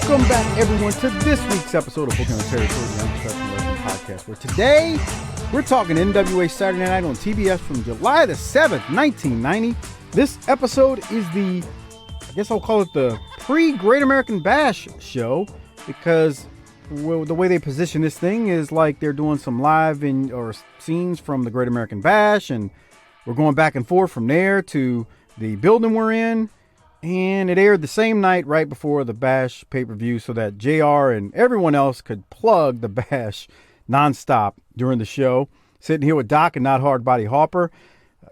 Welcome back, everyone, to this week's episode of Booking on Territory, the Unprofessional Wrestling Podcast, where today we're talking NWA Saturday Night on TBS from July the 7th, 1990. This episode is I guess I'll call it the pre-Great American Bash show, because the way they position this thing is like they're doing some live or scenes from the Great American Bash, and we're going back and forth from there to the building we're in. And it aired the same night right before the Bash pay-per-view so that JR and everyone else could plug the Bash nonstop during the show. Sitting here with Doc and Not Hard Body Harper.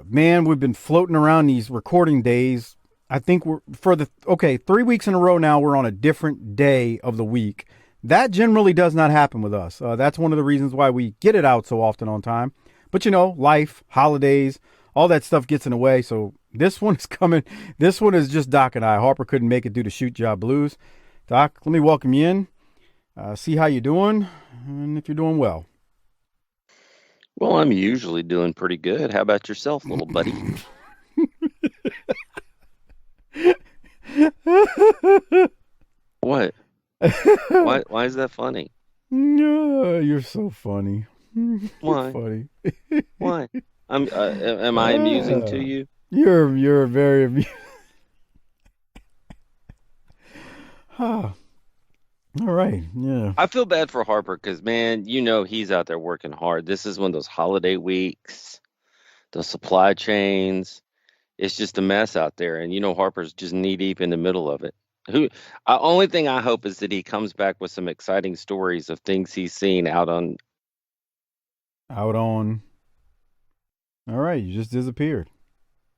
Man, we've been floating around these recording days. I think 3 weeks in a row now, we're on a different day of the week. That generally does not happen with us. That's one of the reasons why we get it out so often on time. But life, holidays, all that stuff gets in the way, so this one is coming. This one is just Doc and I. Harper couldn't make it due to Shoot Job Blues. Doc, let me welcome you in. See how you're doing, and if you're doing well. Well, I'm usually doing pretty good. How about yourself, little buddy? What? Why is that funny? No, you're so funny. Why? Funny. Why? Am I amusing to you? You're very amusing. All right, yeah. I feel bad for Harper because, man, he's out there working hard. This is one of those holiday weeks, the supply chains. It's just a mess out there, and Harper's just knee deep in the middle of it. Only thing I hope is that he comes back with some exciting stories of things he's seen out on. All right, you just disappeared.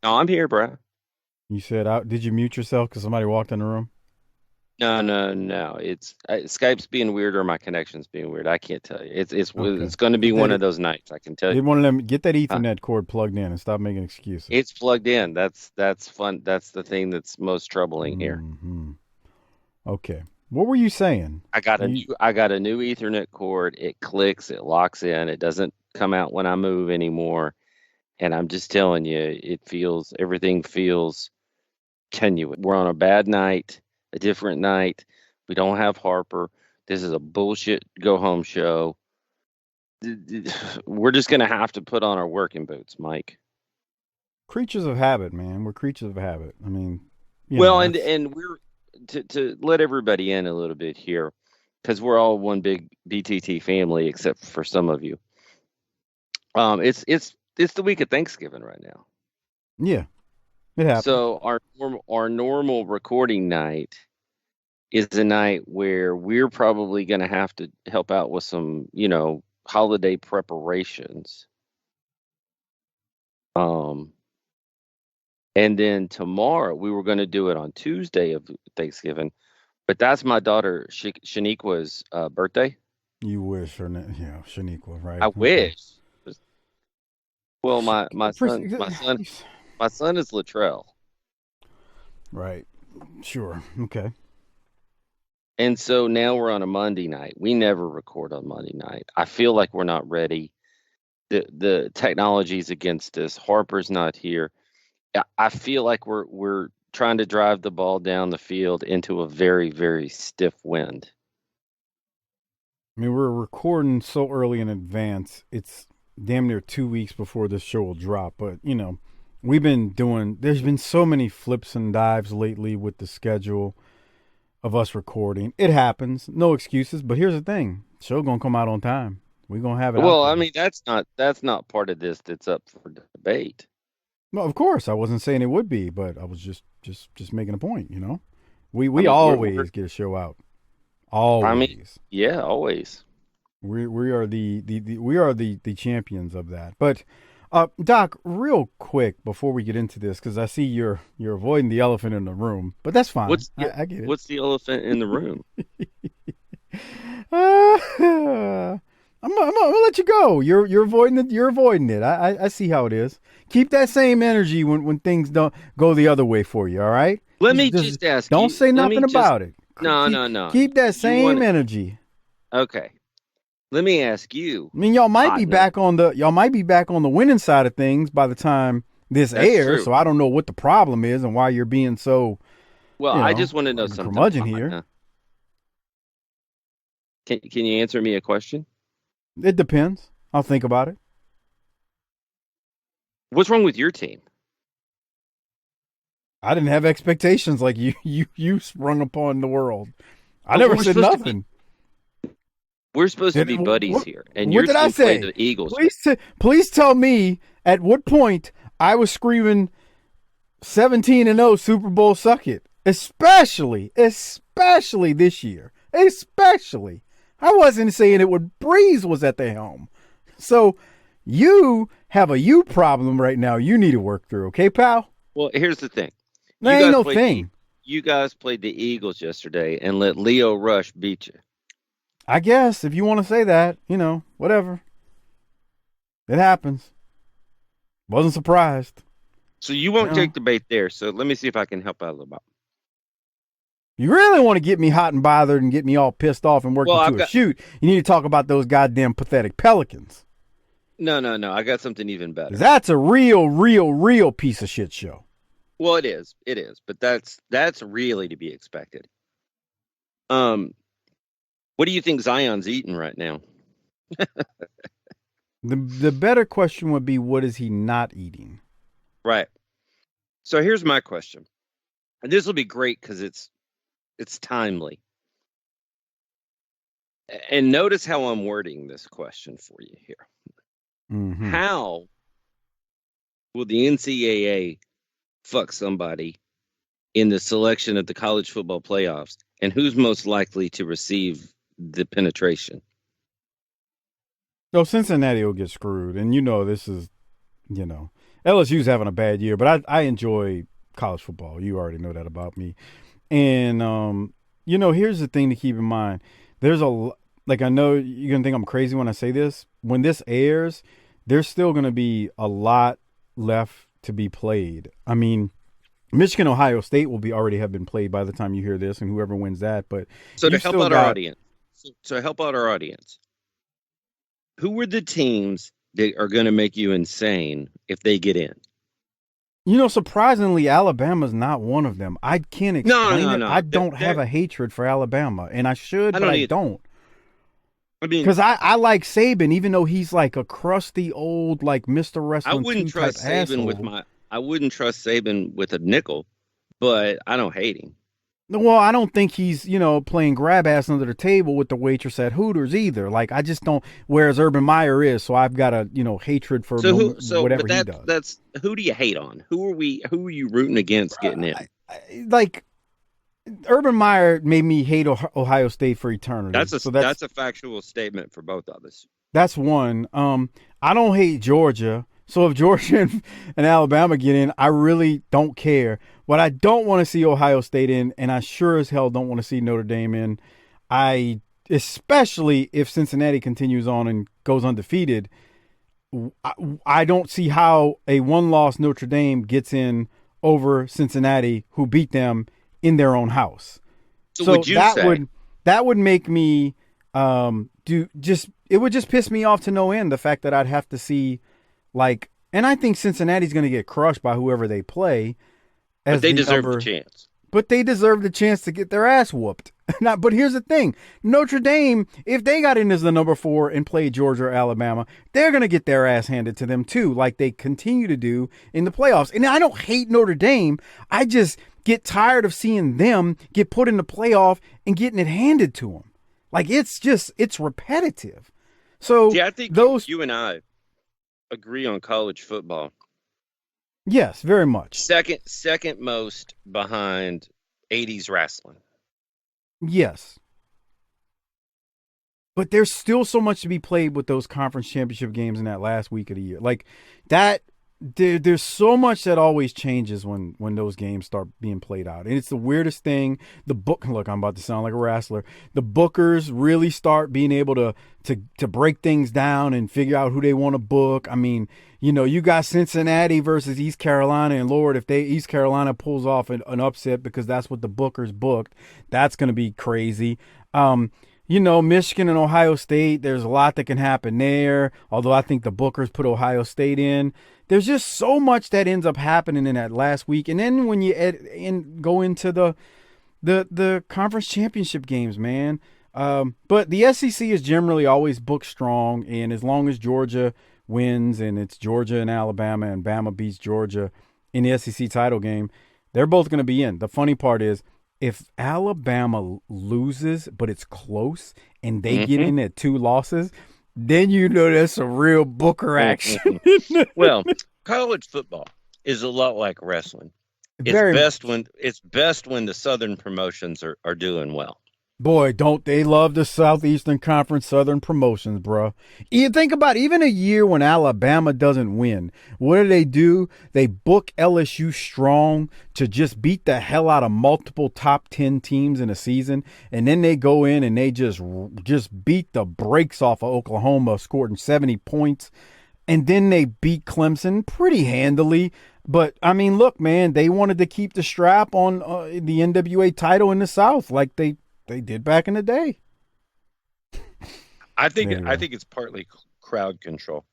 No, I'm here, bro. You said out. Did you mute yourself because somebody walked in the room? No. It's Skype's being weird or my connection's being weird. I can't tell you. It's going to be one of those nights. I can tell you. Want to get that Ethernet cord plugged in and stop making excuses. It's plugged in. That's fun. That's the thing that's most troubling here. Mm-hmm. Okay. What were you saying? I got a new Ethernet cord. It clicks. It locks in. It doesn't come out when I move anymore. And I'm just telling you, everything feels tenuous. We're on a bad night, a different night. We don't have Harper. This is a bullshit go-home show. We're just going to have to put on our working boots, Mike. Creatures of habit, man. We're creatures of habit. I mean, and we're to let everybody in a little bit here, because we're all one big BTT family, except for some of you. It's the week of Thanksgiving right now. Yeah, it happens. So our normal recording night is a night where we're probably going to have to help out with some, holiday preparations. And then tomorrow we were going to do it on Tuesday of Thanksgiving, but that's my daughter Shaniqua's birthday. You wish, Shaniqua, right? I wish. Well, my son is Latrell. Right. Sure. Okay. And so now we're on a Monday night. We never record on Monday night. I feel like we're not ready. The technology's against us. Harper's not here. I feel like we're trying to drive the ball down the field into a very, very stiff wind. I mean, we're recording so early in advance. It's damn near 2 weeks before this show will drop. But, there's been so many flips and dives lately with the schedule of us recording. It happens. No excuses. But here's the thing. Show going to come out on time. We're going to have it. Well, I mean, that's not part of this that's up for debate. Well, of course. I wasn't saying it would be, but I was just making a point, We always get a show out. Always. I mean, yeah, always. We are the champions of that. But Doc, real quick before we get into this, because I see you're avoiding the elephant in the room, but that's fine. I get it. What's the elephant in the room? I'm gonna let you go. You're avoiding it. You're avoiding it. I see how it is. Keep that same energy when things don't go the other way for you. All right. Let me just ask. Don't say nothing about it. No. Keep that same energy. Okay. Let me ask you. I mean, y'all might be back on the winning side of things by the time this airs. True. So I don't know what the problem is and why you're being so. Well, I just want to know something. Curmudgeon here. Can you answer me a question? It depends. I'll think about it. What's wrong with your team? I didn't have expectations like you sprung upon the world. I never said nothing. We're supposed to be buddies here, and what did I say? The Eagles. Please tell me at what point I was screaming 17-0 Super Bowl suck it, especially this year, especially. I wasn't saying it when Breeze was at the helm. So you have a you problem right now. You need to work through, okay, pal? Well, here's the thing. There ain't no thing. You guys played the Eagles yesterday and let Leo Rush beat you. I guess if you want to say that, whatever. It happens. Wasn't surprised. So you won't take the bait there. So let me see if I can help out a little bit. You really want to get me hot and bothered and get me all pissed off and work into a shoot, you need to talk about those goddamn pathetic Pelicans. No. I got something even better. That's a real piece of shit show. Well, it is. But that's really to be expected. What do you think Zion's eating right now? The better question would be, what is he not eating? Right. So here's my question. And this will be great because it's timely. And notice how I'm wording this question for you here. Mm-hmm. How will the NCAA fuck somebody in the selection of the college football playoffs? And who's most likely to receive the penetration? So Cincinnati will get screwed. And this is, LSU's having a bad year, but I enjoy college football. You already know that about me. And, here's the thing to keep in mind. There's I know you're going to think I'm crazy when I say this. When this airs, there's still going to be a lot left to be played. I mean, Michigan, Ohio State will already have been played by the time you hear this, and whoever wins that. But so to help out our audience, who were the teams that are going to make you insane if they get in? Surprisingly, Alabama's not one of them. I can't explain it. I don't have a hatred for Alabama, and I should, but I don't. I mean, because I like Saban, even though he's like a crusty old Mr. Wrestling. I wouldn't trust Saban I wouldn't trust Saban with a nickel, but I don't hate him. Well, I don't think he's, playing grab ass under the table with the waitress at Hooters either. I just don't. Whereas Urban Meyer is, so I've got a, hatred for whatever he does. That's who do you hate on? Who are you rooting against getting in? Urban Meyer made me hate Ohio State for eternity. That's a factual statement for both of us. That's one. I don't hate Georgia. So if Georgia and Alabama get in, I really don't care. What I don't want to see Ohio State in, and I sure as hell don't want to see Notre Dame in, especially if Cincinnati continues on and goes undefeated, I don't see how a one-loss Notre Dame gets in over Cincinnati, who beat them in their own house. So that would make me it would just piss me off to no end, the fact that I'd have to see and I think Cincinnati's going to get crushed by whoever they play. But they deserve the chance. But they deserve the chance to get their ass whooped. But here's the thing. Notre Dame, if they got in as the number 4 and played Georgia or Alabama, they're going to get their ass handed to them too, like they continue to do in the playoffs. And I don't hate Notre Dame. I just get tired of seeing them get put in the playoff and getting it handed to them. It's repetitive. So I think you and I agree on college football. Yes, very much. Second most behind 80s wrestling. Yes. But there's still so much to be played with those conference championship games in that last week of the year. There's so much that always changes when those games start being played out. And it's the weirdest thing. Look, I'm about to sound like a wrestler. The bookers really start being able to break things down and figure out who they want to book. I mean, you got Cincinnati versus East Carolina, and Lord, if East Carolina pulls off an upset because that's what the bookers booked, that's going to be crazy. Michigan and Ohio State, there's a lot that can happen there, although I think the bookers put Ohio State in. There's just so much that ends up happening in that last week. And then when you go into the conference championship games, man, But the SEC is generally always booked strong, and as long as Georgia wins and it's Georgia and Alabama and Bama beats Georgia in the SEC title game, they're both going to be in. The funny part is if Alabama loses, but it's close, and they get in at 2 losses, then you know that's a real Booker action. Well, college football is a lot like wrestling. It's best when the Southern promotions are doing well. Boy, don't they love the Southeastern Conference Southern promotions, bro. You think about even a year when Alabama doesn't win. What do? They book LSU strong to just beat the hell out of multiple top 10 teams in a season. And then they go in and they just beat the brakes off of Oklahoma, scoring 70 points. And then they beat Clemson pretty handily. But, I mean, look, man, they wanted to keep the strap on the NWA title in the South like they did back in the day. I think it's partly crowd control.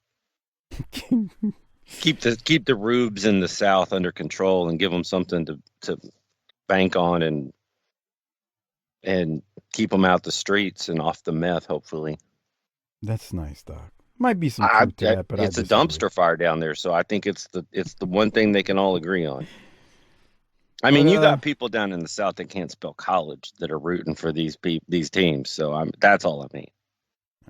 keep the rubes in the South under control and give them something to bank on and keep them out the streets and off the meth. Hopefully, that's nice, Doc. Might be some truth to that, but it's a dumpster fire down there, so I think it's the one thing they can all agree on. I mean, you got people down in the South that can't spell college that are rooting for these teams. So that's all I mean.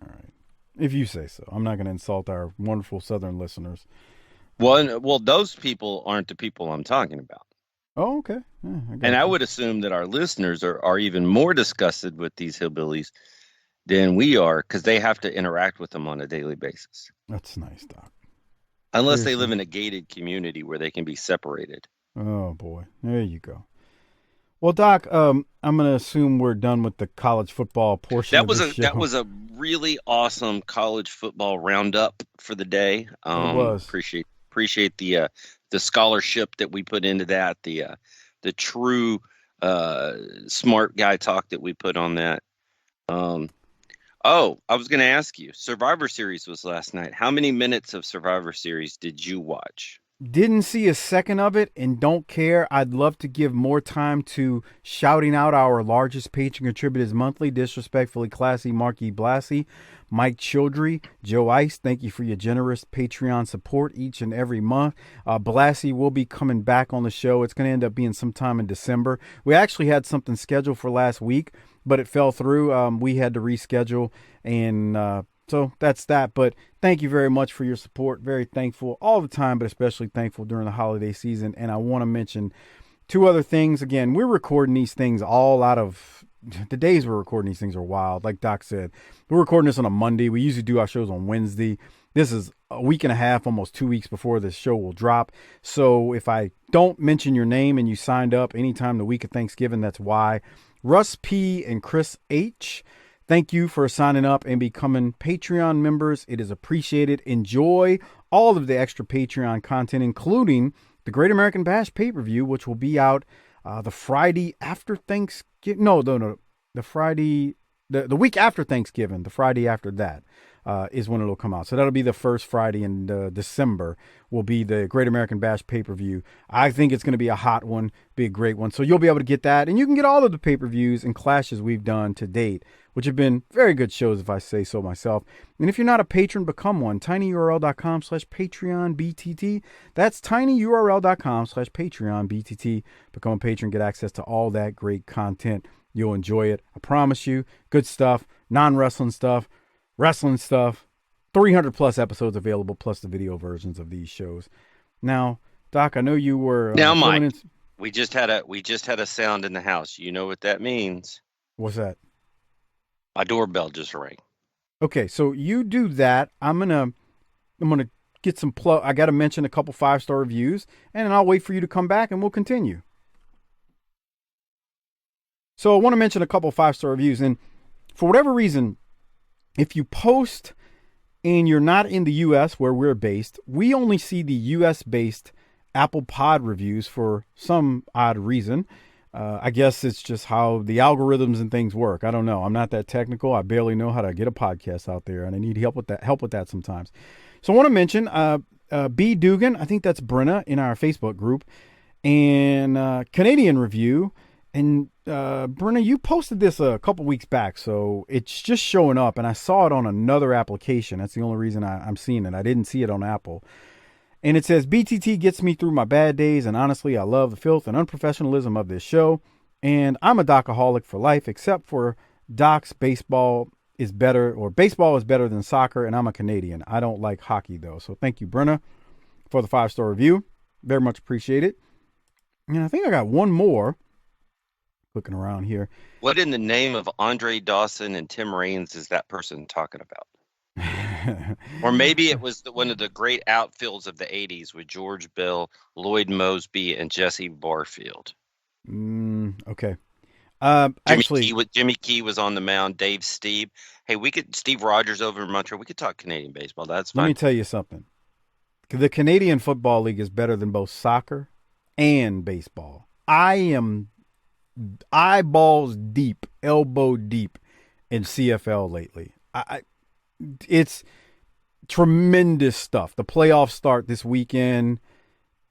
All right. If you say so. I'm not going to insult our wonderful Southern listeners. Well, those people aren't the people I'm talking about. Oh, okay. Yeah, I would assume that our listeners are even more disgusted with these hillbillies than we are because they have to interact with them on a daily basis. That's nice, Doc. Unless they live in a gated community where they can be separated. Oh, boy. There you go. Well, Doc, I'm going to assume we're done with the college football portion of the show. That was a really awesome college football roundup for the day. It was. Appreciate the scholarship that we put into that, the true smart guy talk that we put on that. I was going to ask you, Survivor Series was last night. How many minutes of Survivor Series did you watch? Didn't see a second of it and don't care. I'd love to give more time to shouting out our largest patron contributors monthly. Disrespectfully Classy, Marky Blassie, Mike Childry, Joe Ice. Thank you for your generous Patreon support each and every month. Blassie will be coming back on the show. It's going to end up being sometime in December. We actually had something scheduled for last week, but it fell through. We had to reschedule, and so that's that. But thank you very much for your support. Very thankful all the time, but especially thankful during the holiday season. And I want to mention 2 other things. Again, we're recording these things all out of the days we're recording these things are wild. Like Doc said, we're recording this on a Monday. We usually do our shows on Wednesday. This is a week and a half, almost 2 weeks before this show will drop. So if I don't mention your name and you signed up anytime the week of Thanksgiving, that's why. Russ P. and Chris H., thank you for signing up and becoming Patreon members. It is appreciated. Enjoy all of the extra Patreon content, including the Great American Bash pay-per-view, which will be out the Friday after Thanksgiving. No. The week after Thanksgiving, the Friday after that is when it'll come out. So that'll be the first Friday in December will be the Great American Bash pay-per-view. I think it's going to be a hot one, be a great one. So you'll be able to get that. And you can get all of the pay-per-views and clashes we've done to date, which have been very good shows if I say so myself. And if you're not a patron, become one. tinyurl.com/PatreonBTT. That's tinyurl.com/PatreonBTT. Become a patron, get access to all that great content. You'll enjoy it. I promise you. Good stuff, non-wrestling stuff, wrestling stuff. 300 plus episodes available, plus the video versions of these shows. Now, Doc, I know you were now, Mike. We just had a sound in the house. You know what that means? What's that? My doorbell just rang. Okay, so you do that. I'm gonna get some plug. I got to mention a couple 5-star reviews, and then I'll wait for you to come back, and we'll continue. So I want to mention a couple 5-star reviews, and for whatever reason, if you post and you're not in the U.S. where we're based, we only see the U.S.-based Apple Pod reviews for some odd reason. I guess it's just how the algorithms and things work. I don't know. I'm not that technical. I barely know how to get a podcast out there, and I need help with that sometimes. So I want to mention B. Dugan, I think that's Brenna in our Facebook group, and Canadian review. And Brenna, you posted this a couple weeks back, so it's just showing up, and I saw it on another application. That's the only reason I'm seeing it. I didn't see it on Apple. And it says, BTT gets me through my bad days, and honestly, I love the filth and unprofessionalism of this show. And I'm a Docaholic for life, except for Doc's baseball is better than soccer, and I'm a Canadian. I don't like hockey, though. So thank you, Brenna, for the 5-star review. Very much appreciate it. And I think I got one more. Looking around here. What in the name of Andre Dawson and Tim Raines is that person talking about? Or maybe it was one of the great outfields of the 80s with George Bell, Lloyd Mosby, and Jesse Barfield. Okay. Jimmy Key was on the mound. Dave Steve. Hey, Steve Rogers over in Montreal. We could talk Canadian baseball. That's fine. Let me tell you something. The Canadian Football League is better than both soccer and baseball. I am eyeballs deep, elbow deep in CFL lately. It's tremendous stuff. The playoffs start this weekend.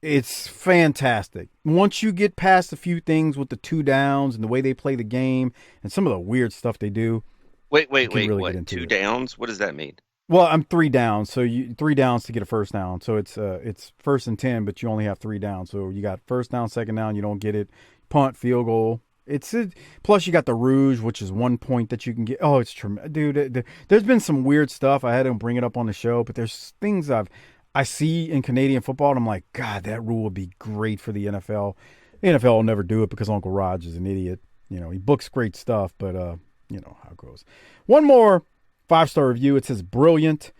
It's fantastic. Once you get past a few things with the 2 downs and the way they play the game and some of the weird stuff they do. Wait, really what? 2 downs? What does that mean? Well, I'm 3 downs, so 3 downs to get a first down. So it's 1st and 10, but you only have 3 downs. So you got first down, second down, you don't get it. Punt, field goal. Plus you got the Rouge, which is 1 point that you can get. Oh, it's tremendous, dude. There's been some weird stuff. I had to bring it up on the show, but there's things I see in Canadian football, and I'm like, God, that rule would be great for the NFL. The NFL will never do it because Uncle Raj is an idiot. You know, he books great stuff, but you know how it goes. One more 5-star review. It says brilliant. It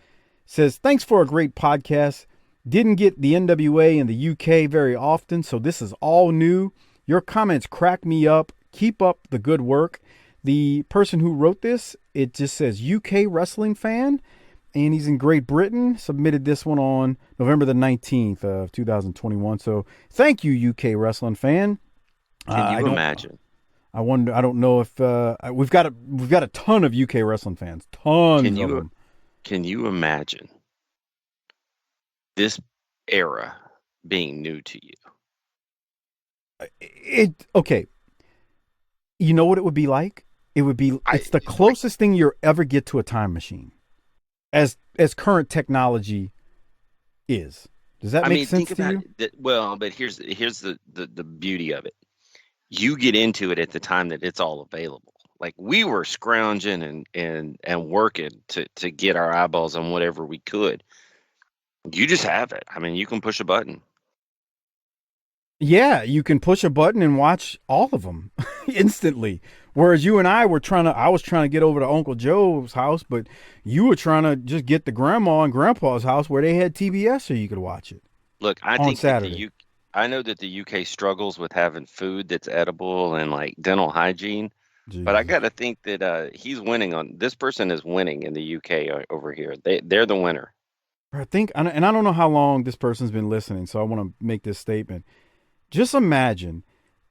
says, thanks for a great podcast. Didn't get the NWA in the UK very often, so this is all new. Your comments crack me up. Keep up the good work. The person who wrote this, it just says UK wrestling fan, and he's in Great Britain. Submitted this one on November the 19th of 2021. So thank you, UK wrestling fan. Can you imagine? I wonder. I don't know if we've got a ton of UK wrestling fans. Tons of them. Can you imagine this era being new to you? Okay. You know what it would be like? It's the closest thing you'll ever get to a time machine, as current technology is. Does that make sense to you? Well, but here's the beauty of it. You get into it at the time that it's all available. Like we were scrounging and working to get our eyeballs on whatever we could. You just have it. I mean, you can push a button. Yeah, you can push a button and watch all of them instantly. Whereas you and I was trying to get over to Uncle Joe's house, but you were trying to just get to Grandma and Grandpa's house where they had TBS so you could watch it. Look, I think Saturday. I know that the UK struggles with having food that's edible and like dental hygiene, but I got to think that he's winning this person is winning in the UK over here. They're the winner. I think, and I don't know how long this person's been listening, so I want to make this statement. Just imagine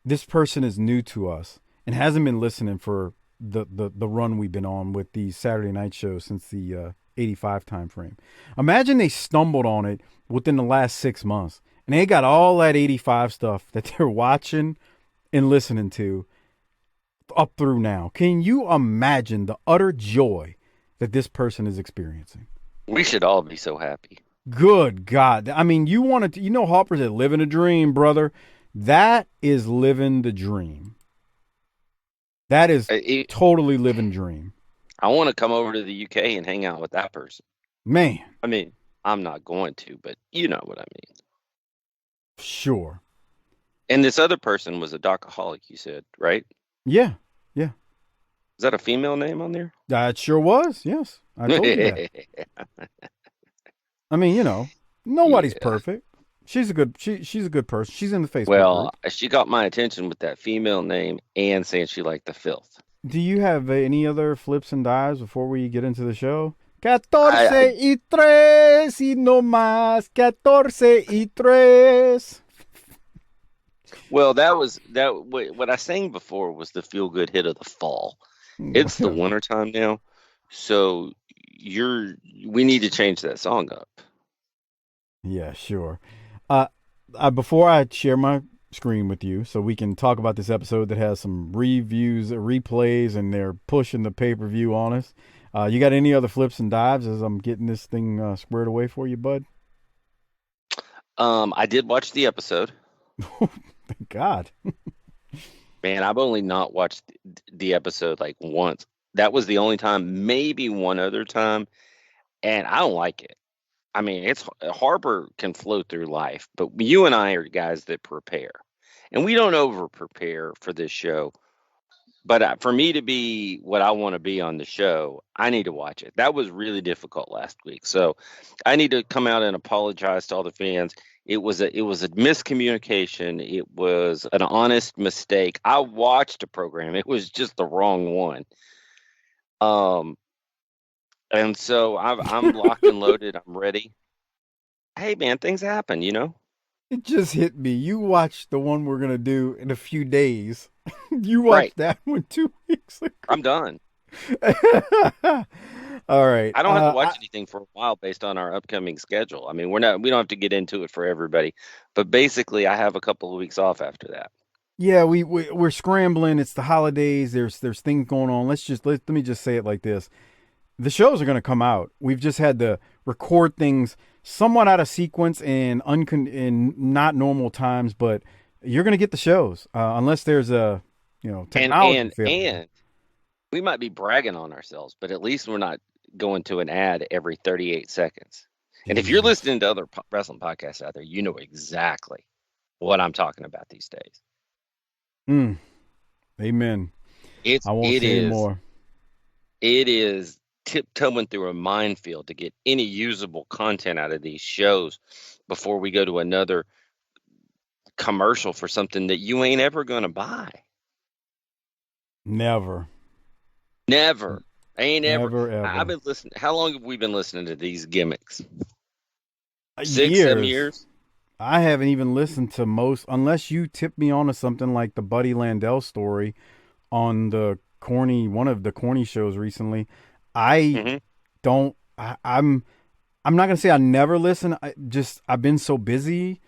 this person is new to us and hasn't been listening for the run we've been on with these Saturday night shows since the 85 time frame. Imagine they stumbled on it within the last 6 months and they got all that 85 stuff that they're watching and listening to up through now. Can you imagine the utter joy that this person is experiencing? We should all be so happy. Good God. I mean, Harper said, living a dream, brother. That is living the dream. That is totally living dream. I want to come over to the UK and hang out with that person. Man. I mean, I'm not going to, but you know what I mean. Sure. And this other person was a Docaholic, you said, right? Yeah. Is that a female name on there? That sure was, yes. I told you that. I mean, nobody's perfect. She's a good person. She's in the Facebook group. Group. She got my attention with that female name and saying she liked the filth. Do you have any other flips and dives before we get into the show? Catorce y tres y no más. Catorce y tres. Well, what I sang before was the feel good hit of the fall. It's the wintertime now. So we need to change that song up. Yeah, sure. Before I share my screen with you so we can talk about this episode that has some reviews, replays, and they're pushing the pay-per-view on us. You got any other flips and dives as I'm getting this thing squared away for you, bud? I did watch the episode. Thank God. Man, I've only not watched the episode like once. That was the only time, maybe one other time, and I don't like it. I mean, it's Harper can float through life, but you and I are guys that prepare, and we don't over prepare for this show. But for me to be what I want to be on the show, I need to watch it. That was really difficult last week, so I need to come out and apologize to all the fans. It was a miscommunication. It was an honest mistake. I watched a program. It was just the wrong one. And so I'm locked and loaded. I'm ready. Hey, man, things happen, you know? It just hit me. You watched the one we're going to do in a few days. You watched that one 2 weeks ago. I'm done. All right. I don't have to watch anything for a while based on our upcoming schedule. I mean, we don't have to get into it for everybody, but basically I have a couple of weeks off after that. Yeah, we're scrambling. It's the holidays. There's things going on. Let me just say it like this. The shows are going to come out. We've just had to record things somewhat out of sequence and in not normal times, but you're going to get the shows unless there's a technology failure. And we might be bragging on ourselves, but at least we're not going to an ad every 38 seconds. And if you're listening to other wrestling podcasts out there, you know exactly what I'm talking about these days. Amen. I won't say more. It is tiptoeing through a minefield to get any usable content out of these shows before we go to another commercial for something that you ain't ever going to buy. Never. I ain't never, ever. I've been listening. How long have we been listening to these gimmicks? 6, years. 7 years? I haven't even listened to most, unless you tip me onto something like the Buddy Landell story on one of the corny shows recently. I'm not going to say I never listen. I've been so busy.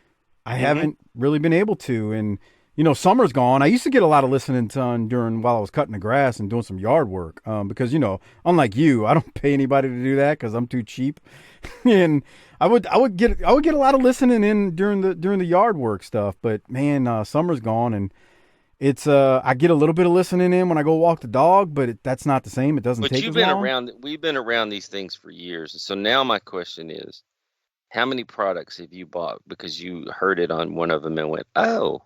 I haven't really been able to. And, summer's gone. I used to get a lot of listening done while I was cutting the grass and doing some yard work. Because, unlike you, I don't pay anybody to do that because I'm too cheap. And I would get a lot of listening in during the yard work stuff. But man, summer's gone and it's I get a little bit of listening in when I go walk the dog, but that's not the same. It doesn't take as long. We've been around these things for years. So now my question is, how many products have you bought because you heard it on one of them and went, oh?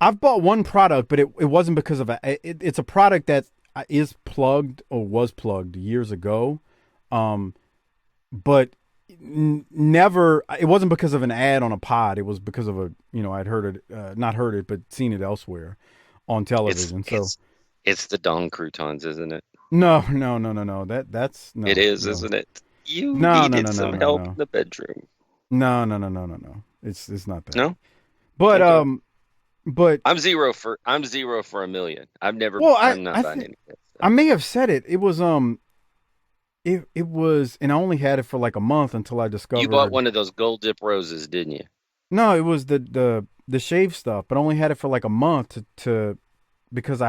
I've bought one product, but it wasn't because of it's a product that is plugged or was plugged years ago. But never, it wasn't because of an ad on a pod. It was because of I'd heard it, not heard it, but seen it elsewhere on television. It's the Don Croutons, isn't it? No. That's no. It is, isn't it? You needed some help in the bedroom. No. It's not that. No. But okay. But I'm zero for a million. I've never. I'm not buying any of that stuff. I may have said it. It was It was, and I only had it for like a month until I discovered. You bought one of those gold dip roses, didn't you? No, it was the shave stuff, but I only had it for like a month because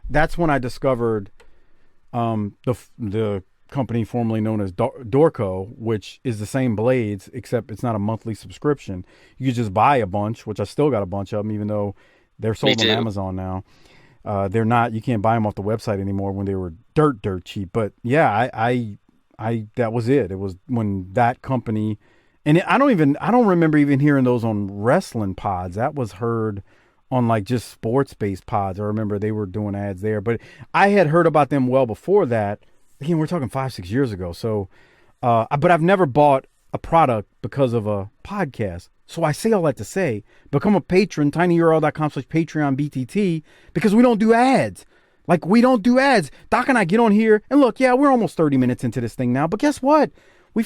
that's when I discovered the company formerly known as Dorco, which is the same blades, except it's not a monthly subscription. You just buy a bunch, which I still got a bunch of them, even though they're sold on Amazon now. They're not, you can't buy them off the website anymore when they were dirt cheap. But yeah, I that was it. It was when that company, and I don't remember even hearing those on wrestling pods. That was heard on like just sports based pods. I remember they were doing ads there, but I had heard about them well before that. Again, we're talking 5-6 years ago. So, but I've never bought a product because of a podcast. So I say all that to say, become a patron, tinyurl.com/PatreonBTT, because we don't do ads. Like, we don't do ads. Doc and I get on here, and look, yeah, we're almost 30 minutes into this thing now, but guess what? We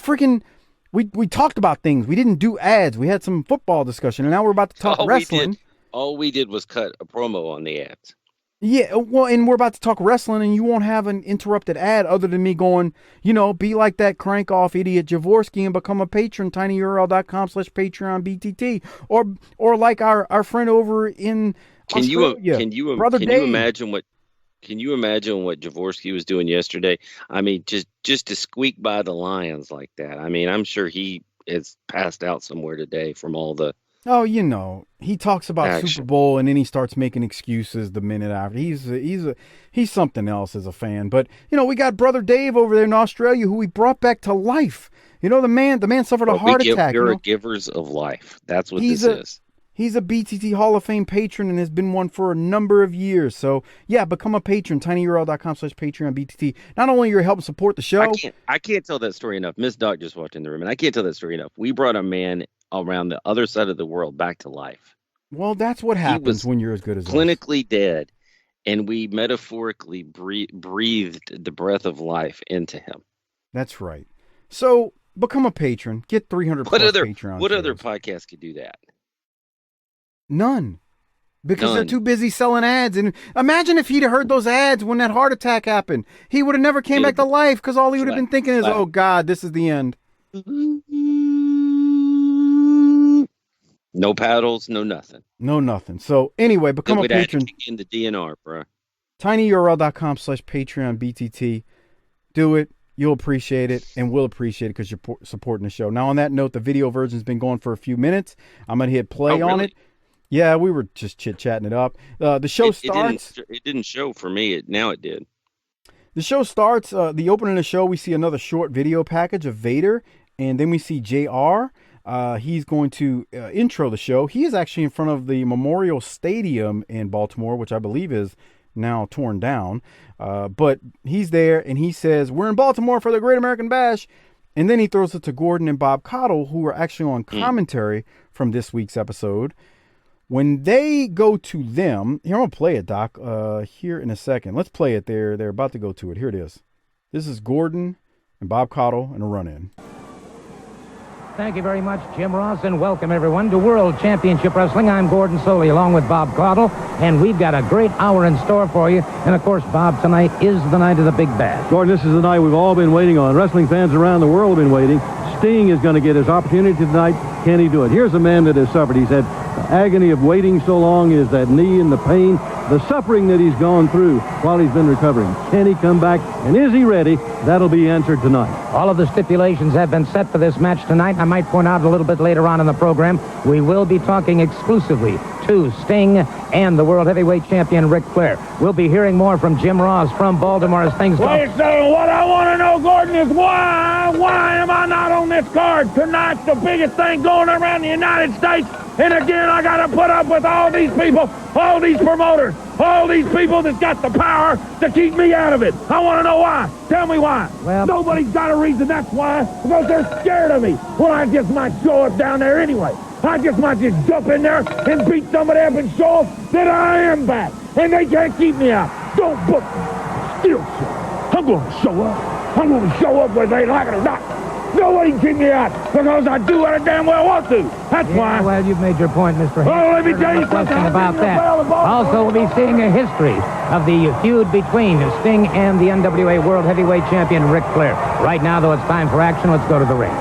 talked about things. We didn't do ads. We had some football discussion, and now we're about to talk wrestling. All we did was cut a promo on the ads. Yeah, well, and we're about to talk wrestling, and you won't have an interrupted ad other than me going, be like that crank off idiot Jaworski and become a patron, tinyurl.com/PatreonBTT, or like our friend over in Australia, Brother can you Dave. imagine what Jaworski was doing yesterday? I mean, just to squeak by the Lions like that. I mean, I'm sure he is passed out somewhere today from all the Oh, he talks about Super action. Bowl and then he starts making excuses the minute after. He's something else as a fan. But we got Brother Dave over there in Australia who we brought back to life. The man suffered a Well, heart attack. we are givers of life. That's what He's this a is. he's a BTT Hall of Fame patron and has been one for a number of years. So yeah, become a patron. tinyurl.com/PatreonBTT. Not only you're helping support the show. I can't tell that story enough. Miss Doc just walked in the room, and I can't tell that story enough. We brought a man around the other side of the world back to life. Well, that's what He happens was when you're as good as us. clinically dead, and we metaphorically breathed the breath of life into him. That's right. So become a patron. Get 300 plus Patreon What other shares. podcast could do that? None. Because they're None. too busy selling ads. And imagine if he'd have heard those ads when that heart attack happened. He would have never came back to life because all he would have been thinking is, oh, God, this is the end. No paddles, no nothing. No, nothing. So anyway, become a patron. In the DNR, bro. tinyurl.com/PatreonBTT. Do it. You'll appreciate it, and we'll appreciate it because you're supporting the show. Now, on that note, the video version's been going for a few minutes. I'm going to hit play on it. Yeah, we were just chit-chatting it up. The show starts. It didn't show for me. Now it did. The show starts. The opening of the show, we see another short video package of Vader, and then we see JR. He's going to intro the show. He is actually in front of the Memorial Stadium in Baltimore, which I believe is now torn down. But he's there, and he says, "We're in Baltimore for the Great American Bash." And then he throws it to Gordon and Bob Cottle, who are actually on commentary from this week's episode. When they go to them, here, I'm going to play it, Doc, here in a second. Let's play it. They're about to go to it. Here it is. This is Gordon and Bob Cottle in a run-in. Thank you very much, Jim Ross, and welcome everyone to World Championship Wrestling. I'm Gordon Soley along with Bob Cottle, and we've got a great hour in store for you. And of course, Bob, tonight is the night of the big bash. Gordon, this is the night we've all been waiting on. Wrestling fans around the world have been waiting. Sting is going to get his opportunity tonight. Can he do it? Here's a man that has suffered. He's had agony of waiting so long, is that knee and the pain, the suffering that he's gone through while he's been recovering. Can he come back, and is he ready? That'll be answered tonight. All of the stipulations have been set for this match tonight. I might point out a little bit later on in the program, we will be talking exclusively to Sting and the World Heavyweight Champion Ric Flair. We'll be hearing more from Jim Ross from Baltimore as things go. Wait a second. What I want to know, Gordon, is why am I not on this card? Tonight's the biggest thing going around the United States. And again, I got to put up with all these people, all these promoters, all these people that's got the power to keep me out of it. I want to know why. Tell me why. Well, nobody's got a reason. That's why. Because they're scared of me. Well, I just might show up down there anyway. I just might just jump in there and beat somebody up and show them that I am back. And they can't keep me out. Don't book me. Still show. I'm going to show up. I'm going to show up whether they like it or not. Nobody can keep me out because I do what I damn well want to. That's why. Well, you've made your point, Mr. Oh, let me tell you No question something about that. Also, we'll be seeing a history of the feud between Sting and the NWA World Heavyweight Champion Ric Flair. Right now, though, it's time for action. Let's go to the ring.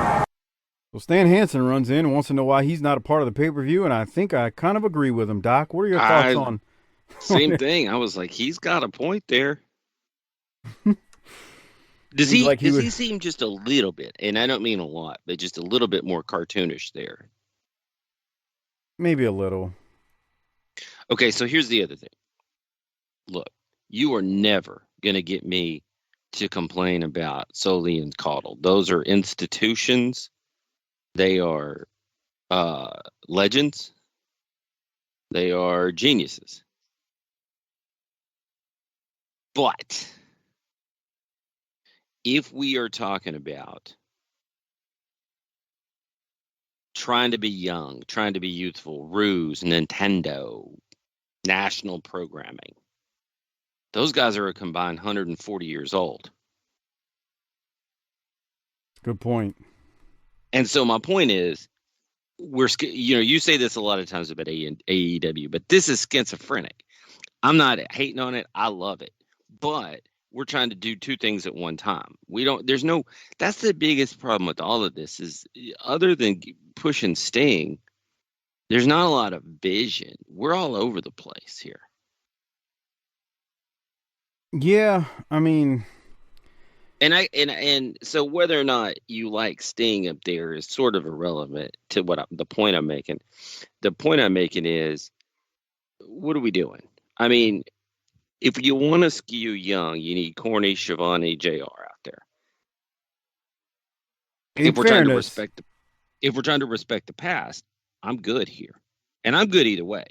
Well, Stan Hansen runs in and wants to know why he's not a part of the pay-per-view, and I think I kind of agree with him, Doc. What are your thoughts on? Same thing. I was like, he's got a point there. Does he seem just a little bit, and I don't mean a lot, but just a little bit more cartoonish there? Maybe a little. Okay, so here's the other thing. Look, you are never going to get me to complain about Soley and Caudle. Those are institutions. They are legends. They are geniuses. But if we are talking about trying to be young, trying to be youthful, Ruse, Nintendo, national programming, those guys are a combined 140 years old. Good point. And so my point is, you say this a lot of times about AEW, but this is schizophrenic. I'm not hating on it. I love it. But we're trying to do two things at one time. That's the biggest problem with all of this is other than pushing Sting, there's not a lot of vision. We're all over the place here. Yeah, I mean, and so whether or not you like Sting up there is sort of irrelevant to the point I'm making. The point I'm making is, what are we doing? I mean, if you want to skew young, you need Corny, Shivani, JR out there. If we're trying to respect the past, I'm good here, and I'm good either way.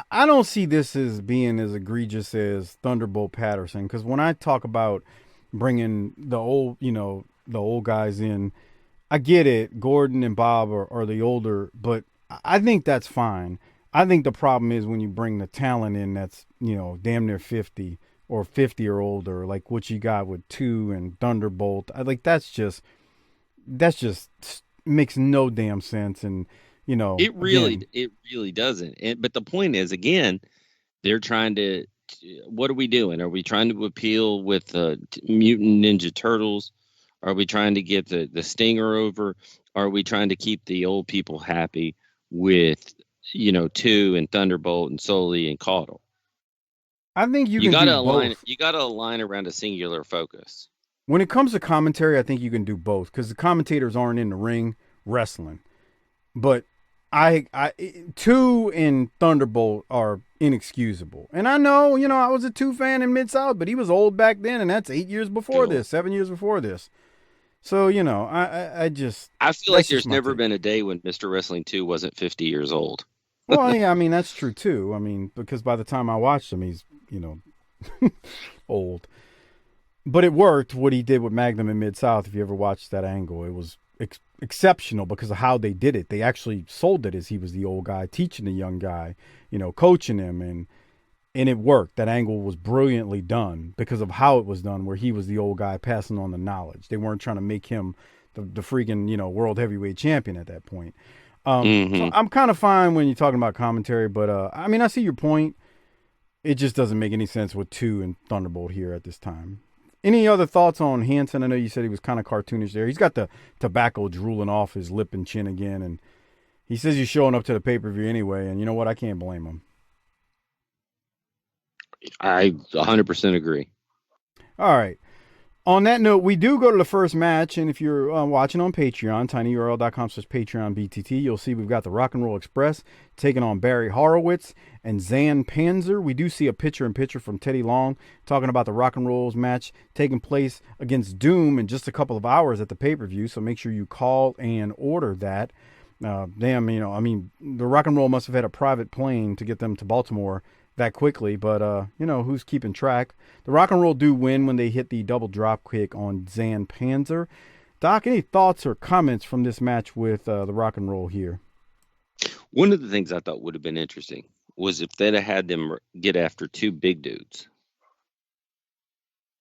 I don't see this as being as egregious as Thunderbolt Patterson, because when I talk about bringing the old guys in, I get it. Gordon and Bob are the older, but I think that's fine. I think the problem is when you bring the talent in that's, damn near 50 or 50 or older, like what you got with 2 and Thunderbolt. That's just makes no damn sense. And, it really doesn't. But the point is, again, they're trying to, what are we doing? Are we trying to appeal with Mutant Ninja Turtles? Are we trying to get the Stinger over? Are we trying to keep the old people happy with, 2 and Thunderbolt and Sully and Caudle? I think you gotta do align. both. You got to align around a singular focus. When it comes to commentary, I think you can do both because the commentators aren't in the ring wrestling. But I 2 and Thunderbolt are inexcusable. And I know, I was a 2 fan in Mid-South, but he was old back then, and that's 8 years before this, 7 years before this. So, I feel like there's never been a day when Mr. Wrestling 2 wasn't 50 years old. Well, yeah, I mean, that's true, too. I mean, because by the time I watched him, he's, old. But it worked, what he did with Magnum in Mid-South, if you ever watched that angle. It was exceptional because of how they did it. They actually sold it as he was the old guy, teaching the young guy, coaching him, and it worked. That angle was brilliantly done because of how it was done, where he was the old guy passing on the knowledge. They weren't trying to make him the freaking, world heavyweight champion at that point. So I'm kind of fine when you're talking about commentary, but I mean, I see your point. It just doesn't make any sense with 2 and Thunderbolt here at this time. Any other thoughts on Hanson? I know you said he was kind of cartoonish there. He's got the tobacco drooling off his lip and chin again, and he says he's showing up to the pay-per-view anyway, and you know what? I can't blame him. I 100% agree. All right. On that note, we do go to the first match, and if you're watching on Patreon, tinyurl.com/PatreonBTT, you'll see we've got the Rock and Roll Express taking on Barry Horowitz and Zan Panzer. We do see a picture-in-picture from Teddy Long talking about the Rock and Rolls match taking place against Doom in just a couple of hours at the pay-per-view, so make sure you call and order that. The Rock and Roll must have had a private plane to get them to Baltimore that quickly, but who's keeping track? The Rock and Roll do win when they hit the double drop kick on Zan Panzer. Doc, any thoughts or comments from this match with the Rock and Roll here? One of the things I thought would have been interesting was if they'd have had them get after 2 big dudes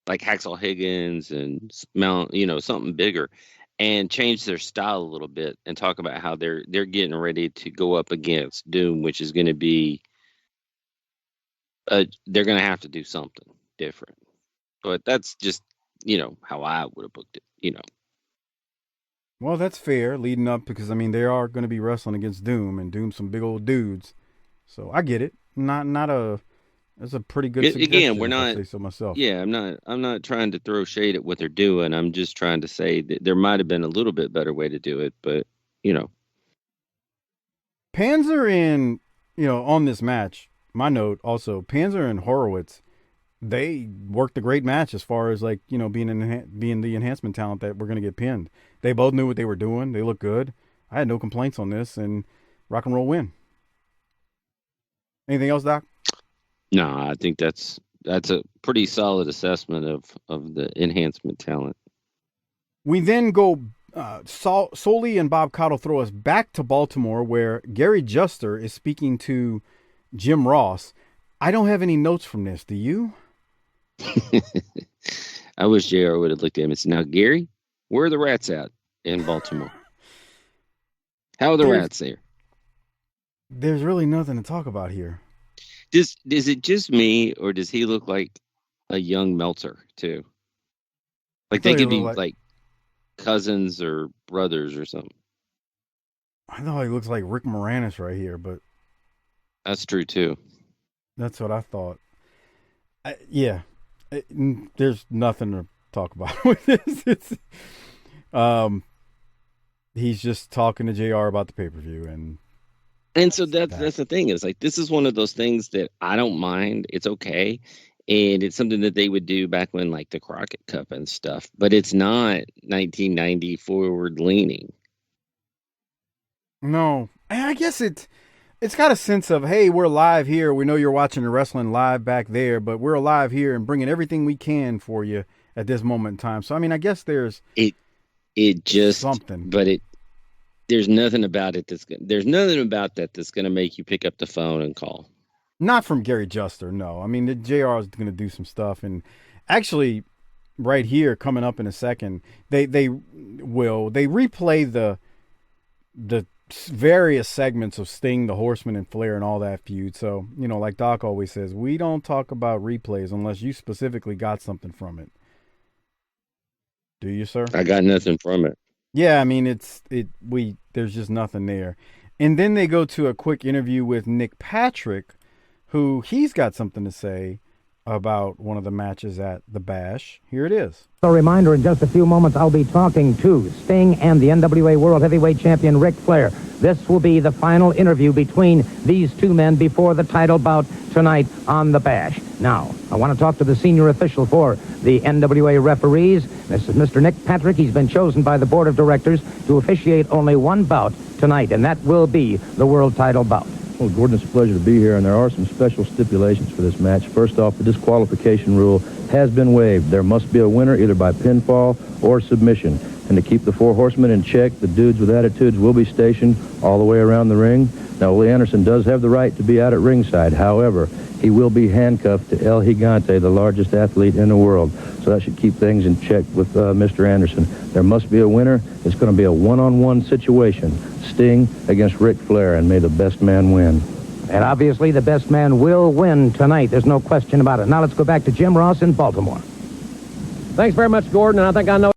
like Hacksaw Higgins and Mount, something bigger, and change their style a little bit and talk about how they're getting ready to go up against Doom, which is going to be they're going to have to do something different. But that's just, how I would have booked it, Well, that's fair leading up because, they are going to be wrestling against Doom, and Doom's some big old dudes. So I get it. That's a pretty good suggestion. Again, we're not, if I say so myself. Yeah, I'm not trying to throw shade at what they're doing. I'm just trying to say that there might have been a little bit better way to do it, but, Panzer and, on this match, my note also, Panzer and Horowitz, they worked a great match as far as being the enhancement talent that we're going to get pinned. They both knew what they were doing. They looked good. I had no complaints on this, and Rock and Roll win. Anything else, Doc? No, I think that's a pretty solid assessment of the enhancement talent. We then go, Sully and Bob Caudle throw us back to Baltimore, where Gary Juster is speaking to Jim Ross. I don't have any notes from this. Do you? I wish JR would have looked at him and said, "Now, Gary, where are the rats at in Baltimore? How are the rats there?" There's really nothing to talk about here. Is it just me, or does he look like a young Meltzer too? Like they could be like cousins or brothers or something. I know he looks like Rick Moranis right here, but That's true too. that's what I thought. There's nothing to talk about with this. He's just talking to JR about the pay-per-view, and so that's the thing, is like, this is one of those things that I don't mind. It's okay. And it's something that they would do back when, like, the Crockett Cup and stuff, but it's not 1990 forward leaning. No, I guess it's got a sense of, hey, we're live here. We know you're watching the wrestling live back there, but we're alive here and bringing everything we can for you at this moment in time. So, I mean, I guess there's it just something, but there's nothing about it there's nothing about that that's going to make you pick up the phone and call. Not from Gary Juster, no. I mean, the JR is going to do some stuff, and actually, right here, coming up in a second, they replay the various segments of Sting, the Horseman, and Flair, and all that feud. So, you know, like Doc always says, we don't talk about replays unless you specifically got something from it. Do you, sir? I got nothing from it. Yeah, I mean, there's just nothing there. And then they go to a quick interview with Nick Patrick, who he's got something to say about one of the matches at the Bash. Here it is. So, a reminder, in just a few moments, I'll be talking to Sting and the NWA World Heavyweight Champion Ric Flair. This will be the final interview between these two men before the title bout tonight on the Bash. Now, I want to talk to the senior official for the NWA referees. This is Mr. Nick Patrick. He's been chosen by the board of directors to officiate only one bout tonight, and that will be the world title bout. Well, Gordon, it's a pleasure to be here, and there are some special stipulations for this match. First off, the disqualification rule has been waived. There must be a winner either by pinfall or submission. And to keep the four horsemen in check, the dudes with attitudes will be stationed all the way around the ring. Now, Ole Anderson does have the right to be out at ringside. However, he will be handcuffed to El Gigante, the largest athlete in the world. So that should keep things in check with Mr. Anderson. There must be a winner. It's going to be a one-on-one situation. Sting against Ric Flair, and may the best man win. And obviously the best man will win tonight. There's no question about it. Now let's go back to Jim Ross in Baltimore. Thanks very much, Gordon. And I think I know.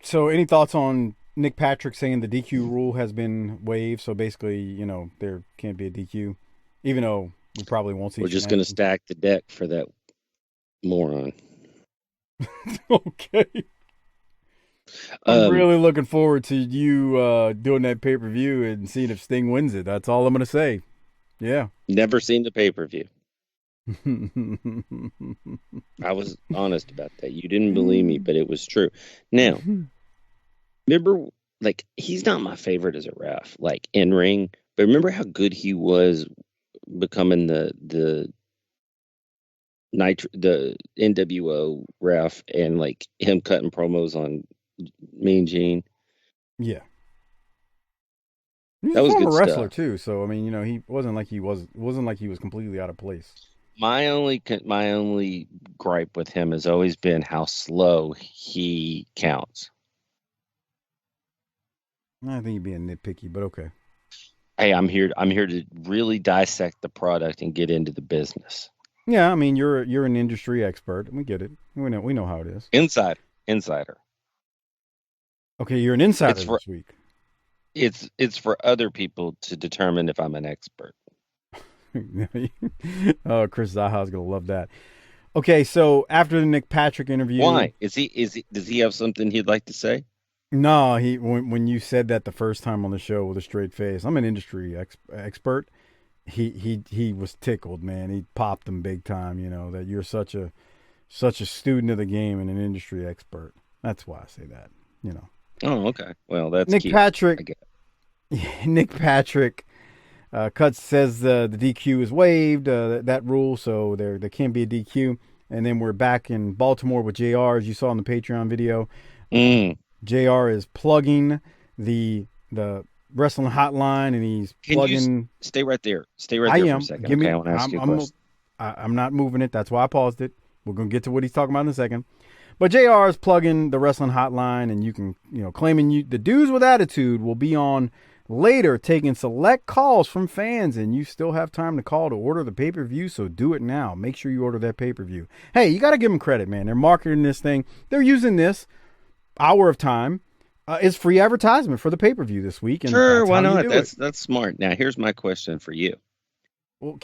So any thoughts on Nick Patrick saying the DQ rule has been waived? So basically, you know, there can't be a DQ, even though we probably won't see. We're just going to stack the deck for that moron. Okay. I'm really looking forward to you doing that pay-per-view and seeing if Sting wins it. That's all I'm going to say. Yeah. Never seen the pay-per-view. I was honest about that. You didn't believe me, but it was true. Now, remember, like, he's not my favorite as a ref, like, in ring, but remember how good he was becoming the NWO ref, and like him cutting promos on Mean Gene. Yeah. He's that a was former good wrestler stuff. too, so I mean, you know, it wasn't like he was completely out of place. My only gripe with him has always been how slow he counts. I think you're being nitpicky, but okay. Hey, I'm here to really dissect the product and get into the business. Yeah, I mean, you're an industry expert. We get it. We know how it is. Insider. Okay, you're an insider this week. It's for other people to determine if I'm an expert. Oh, Chris Zaha's gonna love that. Okay, so after the Nick Patrick interview, why does he have something he'd like to say? No, when you said that the first time on the show with a straight face, I'm an industry expert. He was tickled, man. He popped him big time. You know that you're such a student of the game and an industry expert. That's why I say that. You know. Oh, okay. Well, that's Nick cute, Patrick. Nick Patrick says the DQ is waived, that rule, so there can't be a DQ. And then we're back in Baltimore with JR, as you saw in the Patreon video. JR is plugging the wrestling hotline, and he's plugging. Stay right there. Stay right there for a second. I want to ask you a question. I'm not moving it. That's why I paused it. We're going to get to what he's talking about in a second. But JR is plugging the wrestling hotline, and you can, claiming the dudes with attitude will be on later taking select calls from fans, and you still have time to call to order the pay-per-view, so do it now. Make sure you order that pay-per-view. Hey, you got to give them credit, man. They're marketing this thing. They're using this hour of time as free advertisement for the pay-per-view this week. And sure, why not? That's smart. Now, here's my question for you. Well,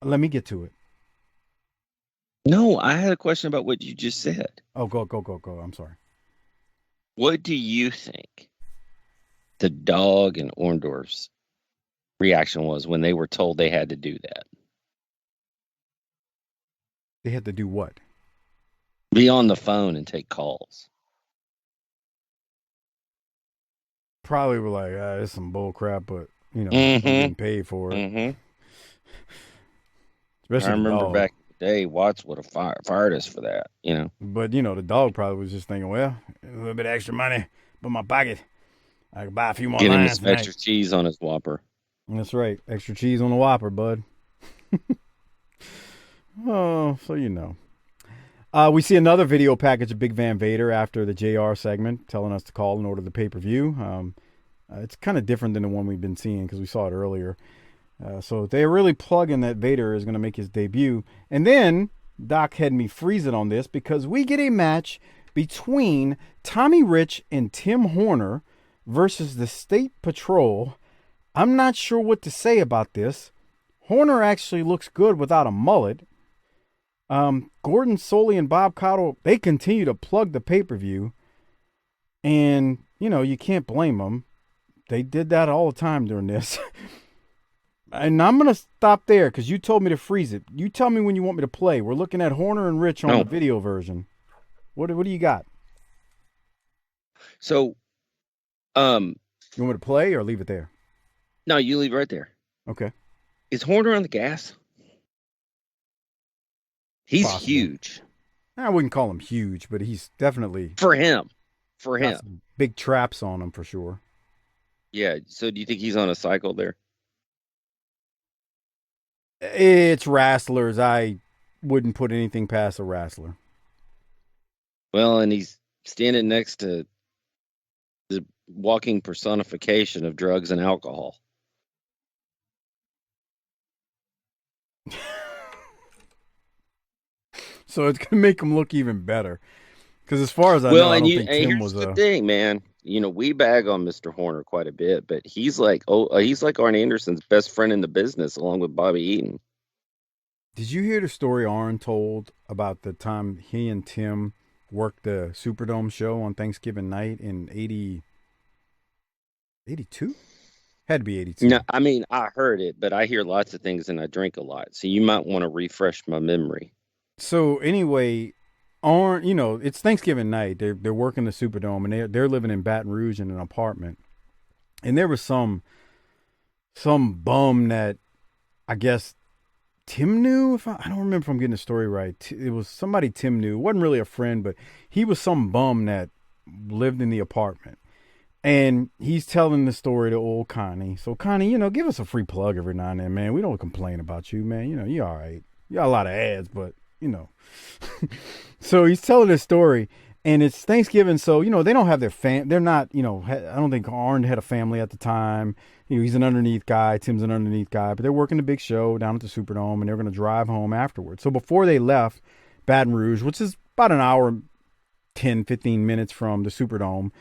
let me get to it. No, I had a question about what you just said. Oh, go. I'm sorry. What do you think the Dog and Orndorff's reaction was when they were told they had to do that? They had to do what? Be on the phone and take calls. Probably were like, it's some bull crap, but, I'm getting paid for it. Mm-hmm. Especially I remember back in the day, Watts would have fired us for that, But, the Dog probably was just thinking, well, a little bit of extra money in my pocket. I could buy a few more Get him lines some extra cheese on his Whopper. That's right. Extra cheese on the Whopper, bud. Oh, so we see another video package of Big Van Vader after the JR segment, telling us to call and order the pay-per-view. It's kind of different than the one we've been seeing because we saw it earlier. So they're really plugging that Vader is going to make his debut. And then Doc had me freezing on this because we get a match between Tommy Rich and Tim Horner versus the State Patrol. I'm not sure what to say about this. Horner actually looks good without a mullet. Gordon Soley and Bob Caudle, they continue to plug the pay-per-view. And, you can't blame them. They did that all the time during this. And I'm going to stop there because you told me to freeze it. You tell me when you want me to play. We're looking at Horner and Rich on the video version. What do you got? So, you want me to play or leave it there? No, you leave it right there. Okay. Is Horner on the gas? He's Possible. Huge. I wouldn't call him huge, but he's definitely for him. Some big traps on him for sure. Yeah. So do you think he's on a cycle there? It's wrestlers. I wouldn't put anything past a wrestler. Well, and he's standing next to the walking personification of drugs and alcohol. So it's going to make him look even better. Because as far as I know, I don't think Tim was the thing, man. We bag on Mr. Horner quite a bit, but he's like Arn Anderson's best friend in the business, along with Bobby Eaton. Did you hear the story Arn told about the time he and Tim worked the Superdome show on Thanksgiving night in 82? Had to be 82. No, I mean, I heard it, but I hear lots of things and I drink a lot. So you might want to refresh my memory. So anyway, Arn, it's Thanksgiving night. They're working the Superdome and they're living in Baton Rouge in an apartment. And there was some bum that I guess Tim knew. I don't remember if I'm getting the story right. It was somebody Tim knew. It wasn't really a friend, but he was some bum that lived in the apartment. And he's telling the story to old Connie. So Connie, give us a free plug every now and then, man. We don't complain about you, man. You're all right. You got a lot of ads, but So he's telling this story, and it's Thanksgiving, so they don't have their they're not, I don't think Arn had a family at the time. He's an underneath guy, Tim's an underneath guy, but they're working the big show down at the Superdome, and they're going to drive home afterwards. So before they left Baton Rouge, which is about an hour 10, 15 minutes from the Superdome,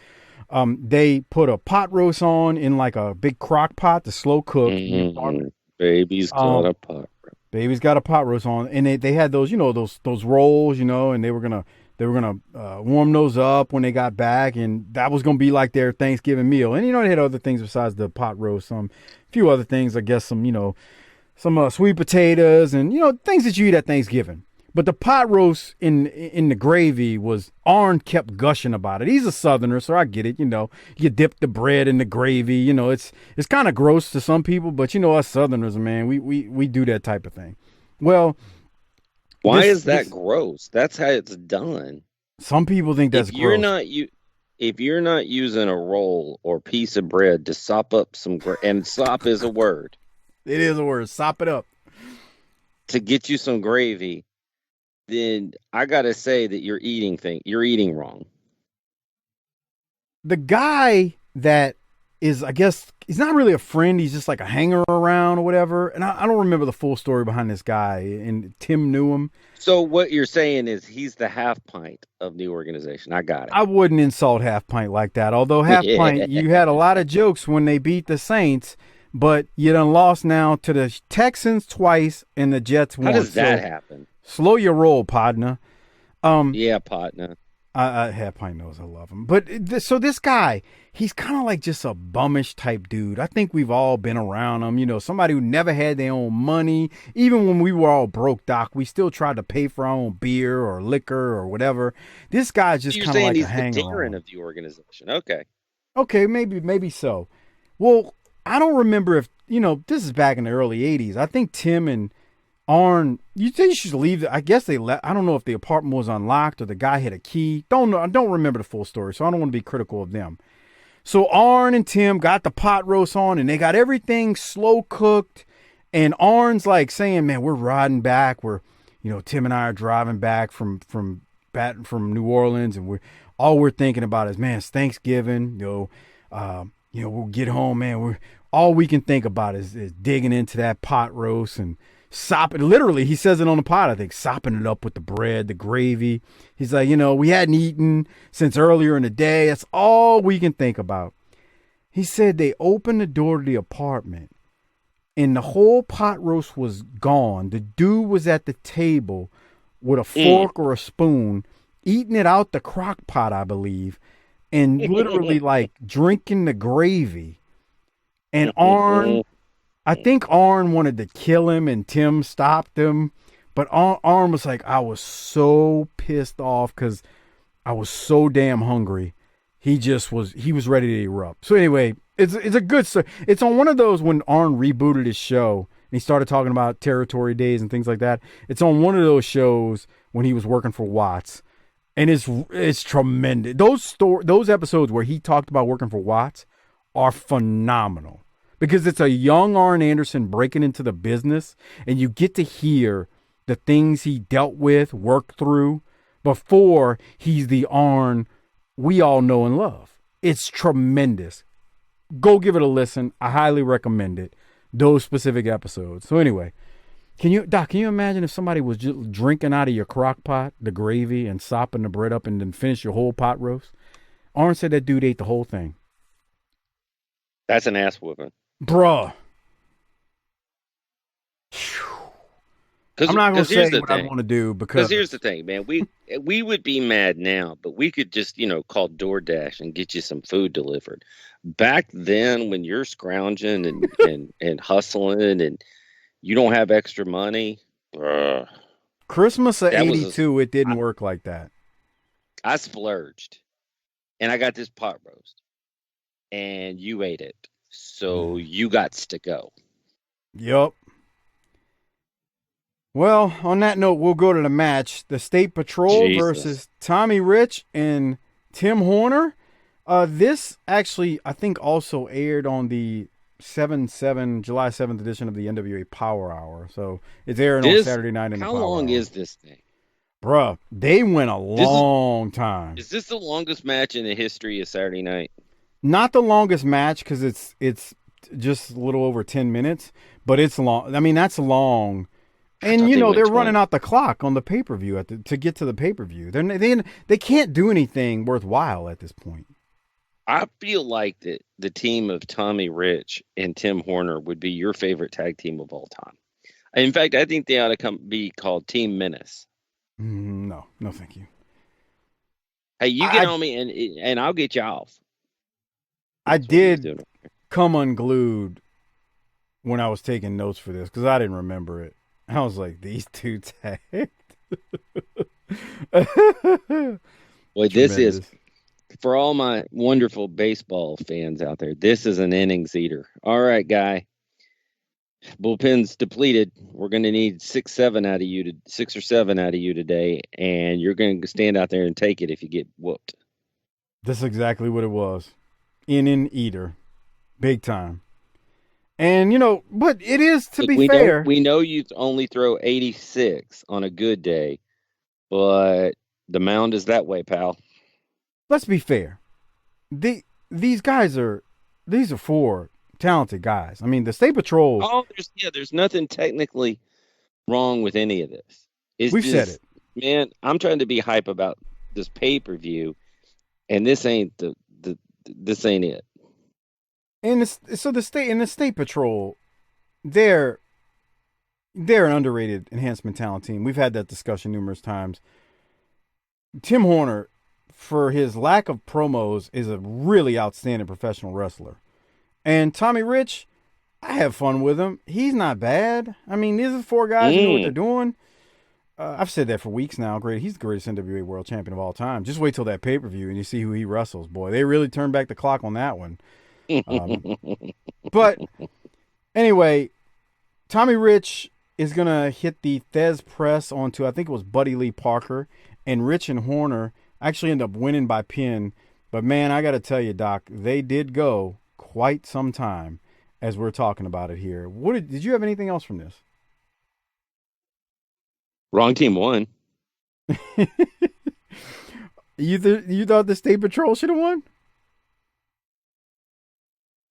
they put a pot roast on in like a big crock pot to slow cook. Mm-hmm. Baby's got a pot. Baby's got a pot roast on, and they had those, those rolls, and they were gonna warm those up when they got back, and that was gonna be like their Thanksgiving meal. And they had other things besides the pot roast, a few other things, I guess, some sweet potatoes and things that you eat at Thanksgiving. But the pot roast in the gravy was, Arn kept gushing about it. He's a Southerner, so I get it. You dip the bread in the gravy. It's kind of gross to some people, but us Southerners, man, we do that type of thing. Well, why is that gross? That's how it's done. Some people think that's gross. If you're not using a roll or piece of bread to sop up some, and sop is a word. It is a word. Sop it up. To get you some gravy, then I gotta say that you're eating wrong. the guy that is, I guess, he's not really a friend. He's just like a hanger around or whatever. And I don't remember the full story behind this guy. And Tim knew him. So what you're saying is he's the half pint of the organization. I got it. I wouldn't insult Half Pint like that. Although Half Pint, you had a lot of jokes when they beat the Saints, but you done lost now to the Texans twice and the Jets once. How does that happen? Slow your roll, partner. Yeah, partner. Half Pint knows I love him. But so this guy, he's kind of like just a bummish type dude. I think we've all been around him. You know, somebody who never had their own money. Even when we were all broke, Doc, we still tried to pay for our own beer or liquor or whatever. This guy's just kind of like a hanger. He's the Darren of the organization. Okay. Okay, maybe so. Well, I don't remember if, you know, this is back in the early 80s. I think Tim and Arn, you think you should leave? I guess they left. I don't know if the apartment was unlocked or the guy had a key. Don't know. I don't remember the full story, so I don't want to be critical of them. So Arn and Tim got the pot roast on, and they got everything slow cooked. And Arn's like saying, "Man, we're riding back. Tim and I are driving back from New Orleans, and we're thinking about is, man, it's Thanksgiving. We'll get home, man. All we can think about is digging into that pot roast and." Sopping, literally, he says it on the pot, I think, sopping it up with the bread, the gravy. He's like, we hadn't eaten since earlier in the day. That's all we can think about. He said they opened the door to the apartment and the whole pot roast was gone. The dude was at the table with a fork or a spoon, eating it out the crock pot, I believe, and literally like drinking the gravy. And I think Arn wanted to kill him and Tim stopped him. But Arn was like, I was so pissed off because I was so damn hungry. He was ready to erupt. So anyway, it's a good story. It's on one of those when Arn rebooted his show and he started talking about territory days and things like that. It's on one of those shows when he was working for Watts. And it's tremendous. Those episodes where he talked about working for Watts are phenomenal. Because it's a young Arn Anderson breaking into the business, and you get to hear the things he dealt with, worked through, before he's the Arn we all know and love. It's tremendous. Go give it a listen. I highly recommend it. Those specific episodes. So anyway, can you imagine if somebody was just drinking out of your crock pot, the gravy, and sopping the bread up and then finish your whole pot roast? Arn said that dude ate the whole thing. That's an ass whooping. Bruh. I'm not going to say what I want to do because here's the thing, man. We would be mad now, but we could just, call DoorDash and get you some food delivered. Back then when you're scrounging and hustling and you don't have extra money, Christmas of 82, it didn't work like that. I splurged and I got this pot roast and you ate it. So you got to go. Yup. Well, on that note, we'll go to the match. The State Patrol versus Tommy Rich and Tim Horner. This actually, I think, also aired on the July 7th edition of the NWA Power Hour. So it's airing on Saturday night in the Power Hour. How long is this thing? Bruh, they went a long time. Is this the longest match in the history of Saturday Night? Not the longest match because it's just a little over 10 minutes, but it's long. I mean, that's long. And, they're running out the clock on the pay-per-view to get to the pay-per-view. They can't do anything worthwhile at this point. I feel like that the team of Tommy Rich and Tim Horner would be your favorite tag team of all time. In fact, I think they ought to be called Team Menace. No, thank you. Hey, you get on me and I'll get you off. I did come unglued when I was taking notes for this because I didn't remember it. I was like, these two tagged. Boy, this is, for all my wonderful baseball fans out there, this is an innings eater. All right, guy. Bullpen's depleted. We're going to need 6 or 7 out of you today, and you're going to stand out there and take it if you get whooped. That's exactly what it was. Inning eater. Big time. And, but it is, to be fair. We know you only throw 86 on a good day, but the mound is that way, pal. Let's be fair. these are 4 talented guys. I mean, the State Patrol. Oh, there's nothing technically wrong with any of this. We've said it, man. I'm trying to be hype about this pay-per-view, and this ain't this ain't it. And the State Patrol, they're an underrated enhancement talent team. We've had that discussion numerous times. Tim Horner, for his lack of promos, is a really outstanding professional wrestler. And Tommy Rich, I have fun with him. He's not bad. I mean, these are 4 guys who know what they're doing. I've said that for weeks now. He's the greatest NWA World Champion of all time. Just wait till that pay-per-view and you see who he wrestles. Boy, they really turned back the clock on that one. But anyway, Tommy Rich is going to hit the Thez press onto, I think it was Buddy Lee Parker, and Rich and Horner actually end up winning by pin. But man, I got to tell you, Doc, they did go quite some time as we're talking about it here. Did you have anything else from this? Wrong team won. You thought the State Patrol should have won?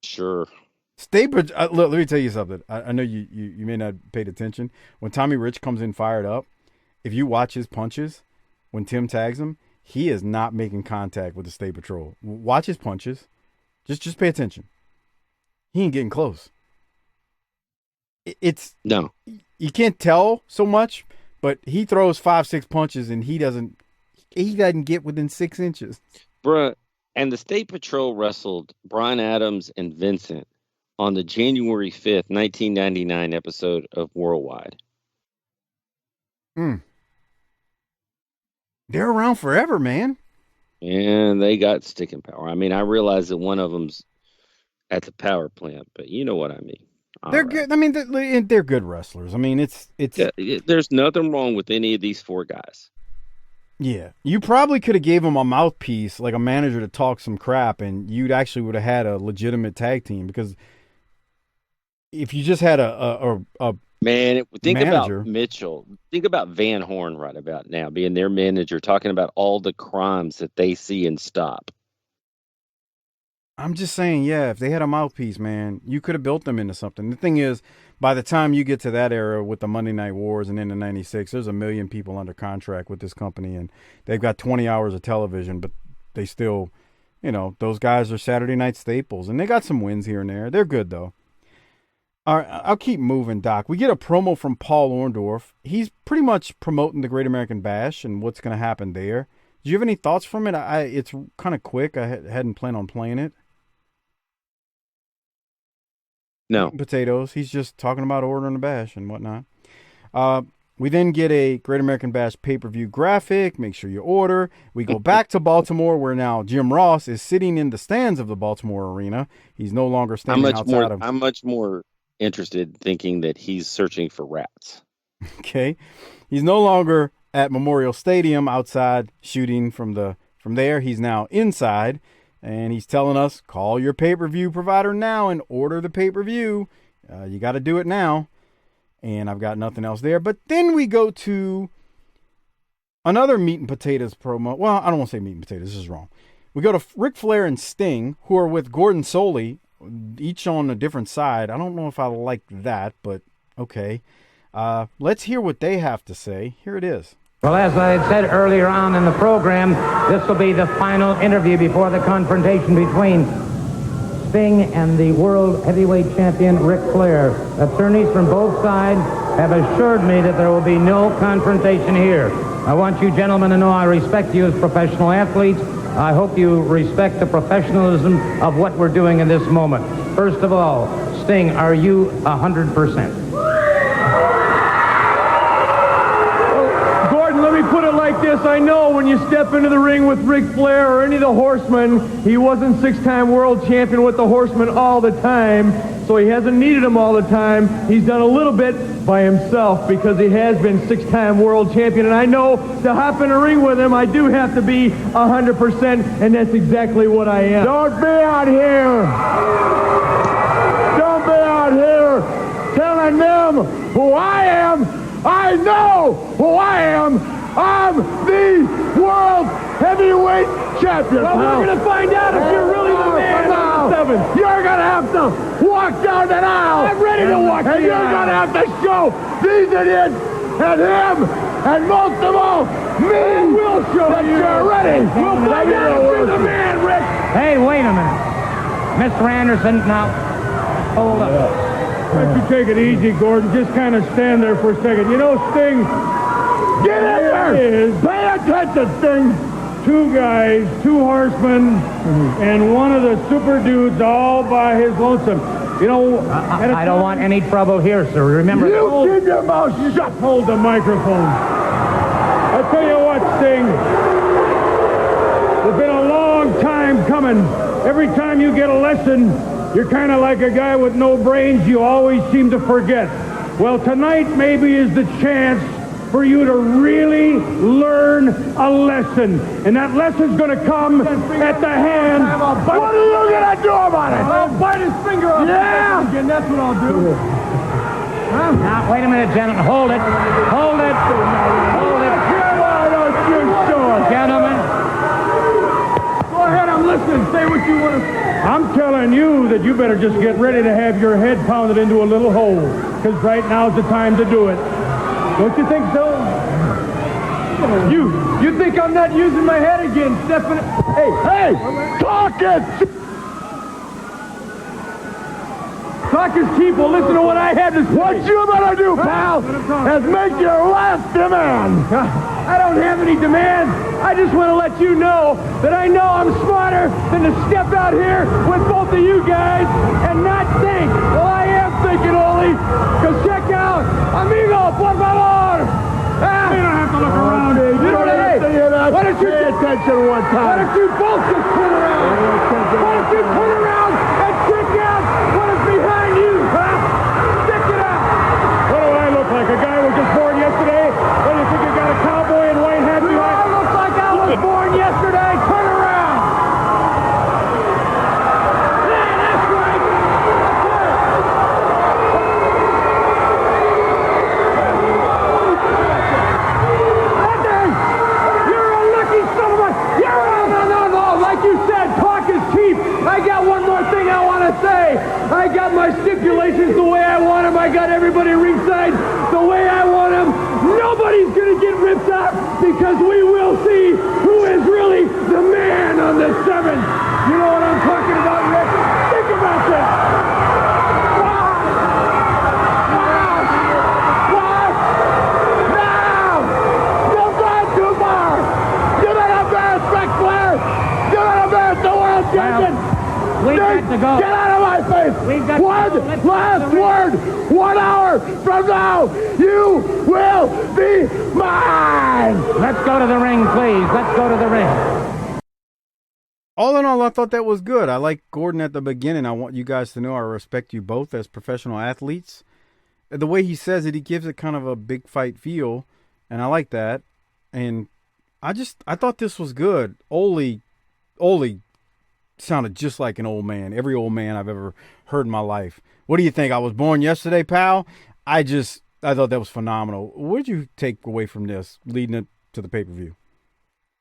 Sure. State Patrol. Look, let me tell you something. I know you may not have paid attention. When Tommy Rich comes in fired up, if you watch his punches, when Tim tags him, he is not making contact with the State Patrol. Watch his punches. Just pay attention. He ain't getting close. No. You can't tell so much, but he throws 5-6 punches and he doesn't get within 6 inches. Bruh, and the State Patrol wrestled Brian Adams and Vincent on the January 5th, 1999 episode of Worldwide. They're around forever, man. And they got sticking power. I mean, I realize that one of them's at the power plant, but you know what I mean. They're good. I mean, they're good wrestlers. I mean, it's. Yeah, there's nothing wrong with any of these 4 guys. Yeah, you probably could have gave them a mouthpiece, like a manager, to talk some crap, and you'd actually would have had a legitimate tag team. Because if you just had a man, think manager. About Mitchell. Think about Van Horn right about now, being their manager, talking about all the crimes that they see and stop. I'm just saying, yeah, if they had a mouthpiece, man, you could have built them into something. The thing is, by the time you get to that era with the Monday Night Wars and into '96, there's 1 million people under contract with this company, and they've got 20 hours of television, but they still, those guys are Saturday night staples, and they got some wins here and there. They're good, though. All right, I'll keep moving, Doc. We get a promo from Paul Orndorff. He's pretty much promoting the Great American Bash and what's going to happen there. Do you have any thoughts from it? It's kind of quick. I hadn't planned on playing it. No. Potatoes. He's just talking about ordering a bash and whatnot. We then get a Great American Bash pay-per-view graphic. Make sure you order. We go back to Baltimore, where now Jim Ross is sitting in the stands of the Baltimore arena. He's no longer standing outside of. I'm much more interested thinking that he's searching for rats. Okay. He's no longer at Memorial Stadium outside shooting from there. He's now inside. And he's telling us, call your pay-per-view provider now and order the pay-per-view. You got to do it now. And I've got nothing else there. But then we go to another meat and potatoes promo. Well, I don't want to say meat and potatoes. This is wrong. We go to Ric Flair and Sting, who are with Gordon Soley, each on a different side. I don't know if I like that, but okay. Let's hear what they have to say. Here it is. Well, as I had said earlier on in the program, this will be the final interview before the confrontation between Sting and the World Heavyweight Champion Ric Flair. Attorneys from both sides have assured me that there will be no confrontation here. I want you gentlemen to know I respect you as professional athletes. I hope you respect the professionalism of what we're doing in this moment. First of all, Sting, are you 100%? Put it like this, I know when you step into the ring with Ric Flair or any of the Horsemen, he wasn't 6-time world champion with the Horsemen all the time, so he hasn't needed them all the time. He's done a little bit by himself because he has been 6-time world champion, and I know to hop in a ring with him, I do have to be 100%, and that's exactly what I am. Don't be out here! Don't be out here telling them who I am! I know who I am! I'm the World Heavyweight heavyweight champion, Well, pal. we're going to find out if you're really the man on the 7th. You're going to have to walk down that aisle. I'm ready to walk And the you're aisle. going to have to show these idiots and him, and most of all, me, We'll show that you. you're ready. We'll find out if you're the man, Rick. Hey, wait a minute. Mr. Anderson, now, hold up. Why don't you take it easy, Gordon? Just kind of stand there for a second. You know, Sting, Get in there. Pay attention, Sting. 2 guys, 2 horsemen, and one of the super dudes all by his lonesome. You know, at a I don't time- want any trouble here, sir. Remember, You keep your mouth shut. Hold the microphone. I tell you what, Sting. It's been a long time coming. Every time you get a lesson, you're kind of like a guy with no brains. You always seem to forget. Well, tonight maybe is the chance for you to really learn a lesson. And that lesson's going to come at the hand. What are you going to do about it? I'll bite his finger off. Yeah. Again, that's what I'll do. now, wait a minute, gentlemen. Hold it. Hold it. Hold it. Why don't you show us? Gentlemen. Go ahead, I'm listening. Say what you want to say. I'm telling you that you better just get ready to have your head pounded into a little hole. Because right now's the time to do it. Don't you think so? You think I'm not using my head again, Stephen? Hey, talk it. Talk is cheap. Well, listen to what I have to say. What you better do, pal, is make your last demand. I don't have any demands. I just want to let you know that I know I'm smarter than to step out here with both of you guys and not think. Well, I am thinking, Ole, because check out, amigo, por favor. You don't have to look around. You don't have to hear that. Why don't you pay attention one Why time? don't you both just turn around? Why don't you turn around and check out what is behind you, huh? Check it out. What do I look like? A guy who was just born yesterday? What do you think you got a cowboy and white hat behind? I look like I was born yesterday. Turn around. Yeah, that's right. You're a lucky son of a... No. Like you said, talk is cheap. I got one more thing I want to say. I got my stipulations the way I want them. I got everybody ringside the way I want them. Nobody's going to get ripped off because we will see who is really the man on the 7th. You know what I'm talking about, Rick? Think about that. We've got to go. Get out of my face! We've got to One go. Let's last go. word! 1 hour from now, you will be mine! Let's go to the ring, please. Let's go to the ring. All in all, I thought that was good. I like Gordon at the beginning. I want you guys to know I respect you both as professional athletes. The way he says it, he gives it kind of a big fight feel, and I like that. And I thought this was good. Ole sounded just like an old man. Every old man I've ever heard in my life. What do you think? I was born yesterday, pal. I thought that was phenomenal. What did you take away from this leading up to the pay-per-view?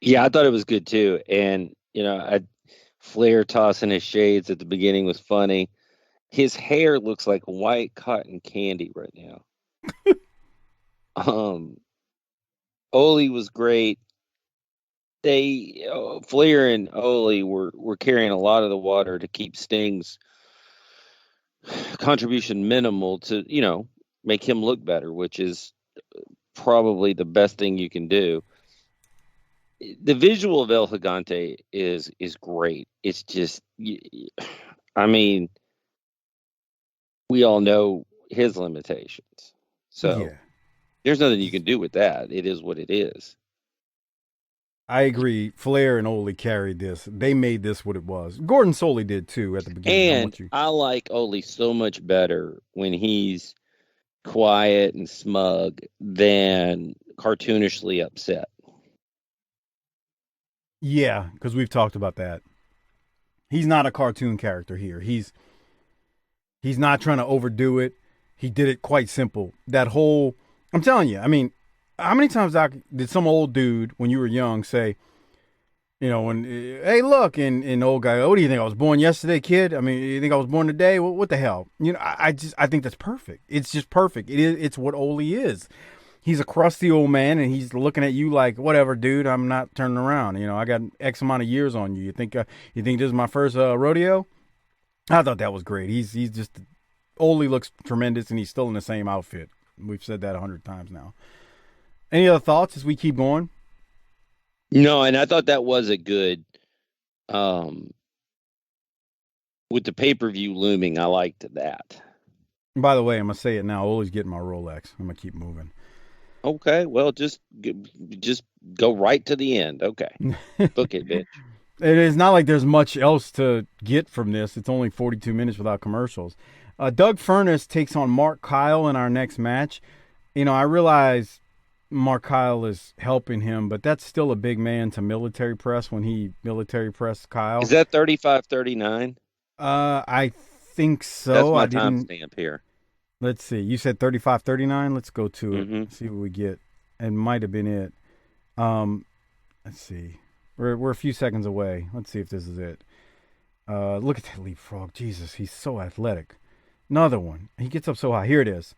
Yeah, I thought it was good too. And, Flair tossing his shades at the beginning was funny. His hair looks like white cotton candy right now. Ole was great. Flair and Ole were carrying a lot of the water to keep Sting's contribution minimal to, make him look better, which is probably the best thing you can do. The visual of El Gigante is great. It's just, we all know his limitations. So Yeah. There's nothing you can do with that. It is what it is. I agree. Flair and Ole carried this. They made this what it was. Gordon Soley did too at the beginning. And I like Ole so much better when he's quiet and smug than cartoonishly upset. Yeah, because we've talked about that. He's not a cartoon character here. He's not trying to overdo it. He did it quite simple. That whole, I'm telling you, how many times, Doc, did some old dude when you were young say, You know, when, hey, look, and old guy, what do you think? I was born yesterday, kid? I mean, you think I was born today? What the hell? You know, I think that's perfect. It's just perfect. It's what Ole is. He's a crusty old man, and he's looking at you like, whatever, dude, I'm not turning around. You know, I got X amount of years on you. You think this is my first rodeo? I thought that was great. He's just, Ole looks tremendous, and he's still in the same outfit. We've said that 100 times now. Any other thoughts as we keep going? No, and I thought that was a good, with the pay-per-view looming, I liked that. And by the way, I'm going to say it now. Ole's getting my Rolex. I'm going to keep moving. Okay, well, just go right to the end. Okay. Book it, bitch. It is not like there's much else to get from this. It's only 42 minutes without commercials. Doug Furness takes on Mark Kyle in our next match. You know, I realize Mark Kyle is helping him, but that's still a big man to military press when he military pressed Kyle. Is that 35-39? I think so. That's my timestamp here. Let's see. You said 35-39. Let's go to it. Mm-hmm. See what we get. It might have been it. Let's see. We're a few seconds away. Let's see if this is it. Look at that leapfrog. Jesus, he's so athletic. Another one. He gets up so high. Here it is.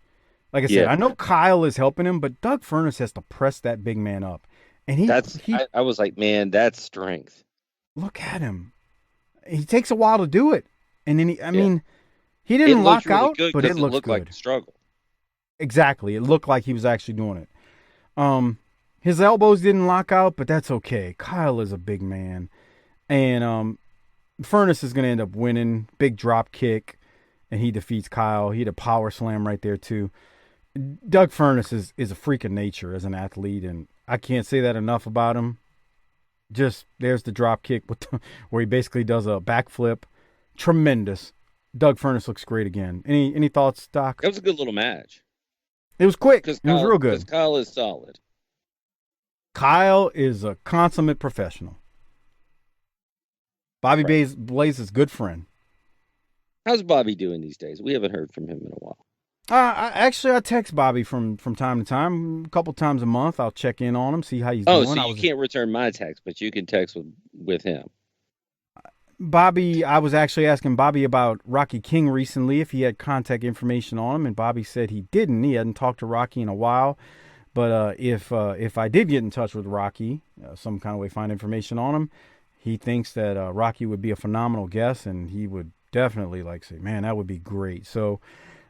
Like I said, I know Kyle is helping him, but Doug Furness has to press that big man up. And I was like, man, that's strength. Look at him. He takes a while to do it. And then he didn't lock really out, but it looked good. Like a struggle. Exactly. It looked like he was actually doing it. His elbows didn't lock out, but that's okay. Kyle is a big man. And Furness is going to end up winning. Big drop kick. And he defeats Kyle. He had a power slam right there, too. Doug Furness is a freak of nature as an athlete, and I can't say that enough about him. Just, there's the drop kick where he basically does a backflip. Tremendous. Doug Furness looks great again. Any thoughts, Doc? That was a good little match. It was quick. It was real good. Because Kyle is solid. Kyle is a consummate professional. Bobby Blaze's good friend. How's Bobby doing these days? We haven't heard from him in a while. I text Bobby from time to time, a couple times a month. I'll check in on him, see how he's doing. Oh, so you can't return my text, but you can text with him. Bobby, I was actually asking Bobby about Rocky King recently, if he had contact information on him, and Bobby said he didn't. He hadn't talked to Rocky in a while. But if I did get in touch with Rocky, some kind of way find information on him, he thinks that Rocky would be a phenomenal guest, and he would definitely say, man, that would be great. So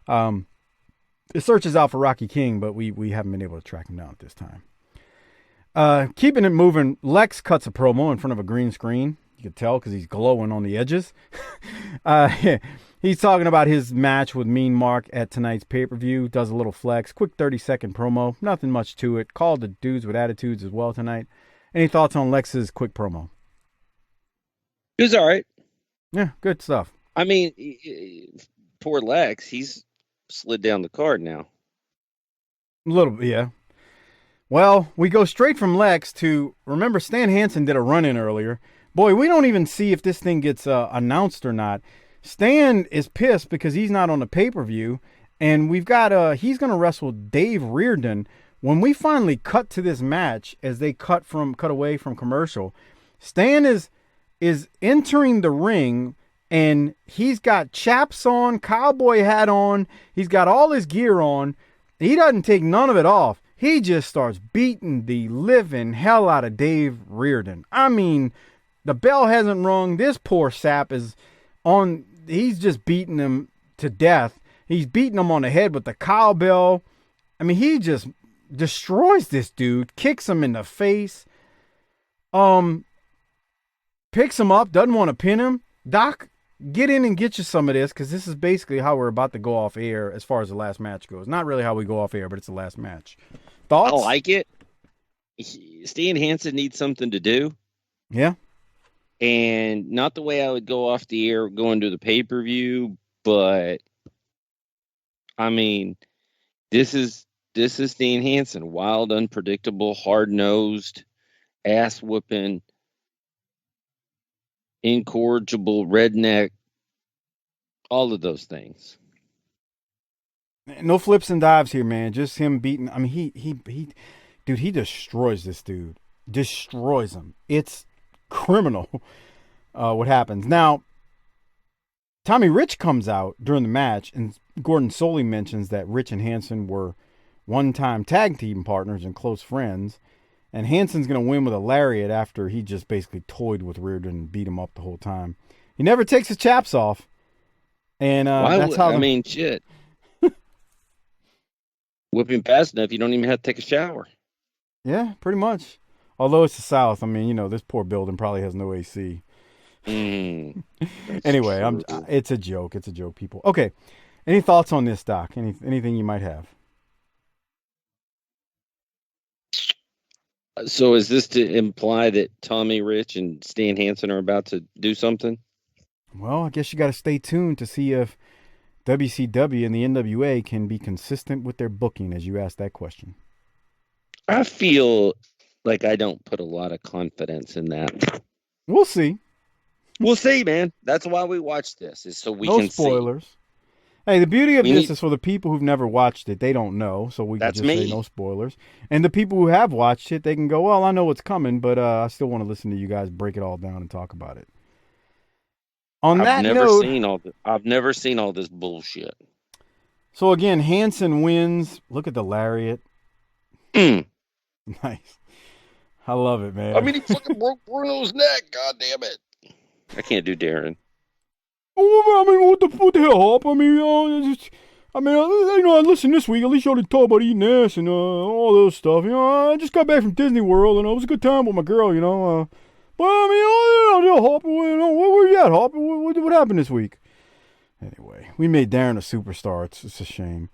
the search is out for Rocky King, but we haven't been able to track him down at this time. Keeping it moving, Lex cuts a promo in front of a green screen. You can tell because he's glowing on the edges. He's talking about his match with Mean Mark at tonight's pay-per-view. Does a little flex. Quick 30-second promo. Nothing much to it. Called the dudes with attitudes as well tonight. Any thoughts on Lex's quick promo? It was all right. Yeah, good stuff. I mean, poor Lex, he's slid down the card now. A little bit, yeah. Well, we go straight from Lex to, remember, Stan Hansen did a run-in earlier. Boy, we don't even see if this thing gets announced or not. Stan is pissed because he's not on the pay-per-view, and we've got he's going to wrestle Dave Reardon. When we finally cut to this match, as they cut away from commercial, Stan is entering the ring, and he's got chaps on, cowboy hat on, he's got all his gear on. He doesn't take none of it off. He just starts beating the living hell out of Dave Reardon. I mean, the bell hasn't rung. This poor sap is on. He's just beating him to death. He's beating him on the head with the cowbell. I mean, he just destroys this dude, kicks him in the face, picks him up, doesn't want to pin him. Doc, get in and get you some of this, because this is basically how we're about to go off air as far as the last match goes. Not really how we go off air, but it's the last match. Thoughts? I like it. Stan Hansen needs something to do. Yeah. And not the way I would go off the air going to the pay-per-view, but I mean, this is Stan Hansen, wild, unpredictable, hard-nosed, ass-whooping, incorrigible, redneck, all of those things. No flips and dives here, man. Just him beating. I mean, he destroys this dude. Destroys him. It's criminal what happens. Now, Tommy Rich comes out during the match, and Gordon Soley mentions that Rich and Hanson were one-time tag team partners and close friends, and Hanson's going to win with a lariat after he just basically toyed with Reardon and beat him up the whole time. He never takes his chaps off, and that's how... shit. Whipping fast enough, you don't even have to take a shower. Yeah, pretty much. Although it's the South, I mean, this poor building probably has no AC. Anyway, it's a joke. It's a joke, people. Okay, any thoughts on this, Doc? Anything you might have? So is this to imply that Tommy Rich and Stan Hansen are about to do something? Well, I guess you got to stay tuned to see if WCW and the NWA can be consistent with their booking, as you asked that question. I feel like I don't put a lot of confidence in that. We'll see. We'll see, man. That's why we watch this, is so we can see. No spoilers. Hey, the beauty of this is for the people who've never watched it, they don't know, so we can just say no spoilers. And the people who have watched it, they can go, well, I know what's coming, but I still want to listen to you guys break it all down and talk about it. I've never seen all this bullshit. So again, Hanson wins. Look at the lariat. Nice. I love it, man. I mean, he fucking broke Bruno's neck. God damn it. I can't do Darren. Oh, I mean, what the hell, Hop? I mean, I listened this week. At least y'all didn't talk about eating ass and all those stuff. I just got back from Disney World, and it was a good time with my girl, But, I mean, Hop, where were you at, Hop? What happened this week? Anyway, we made Darren a superstar. It's a shame.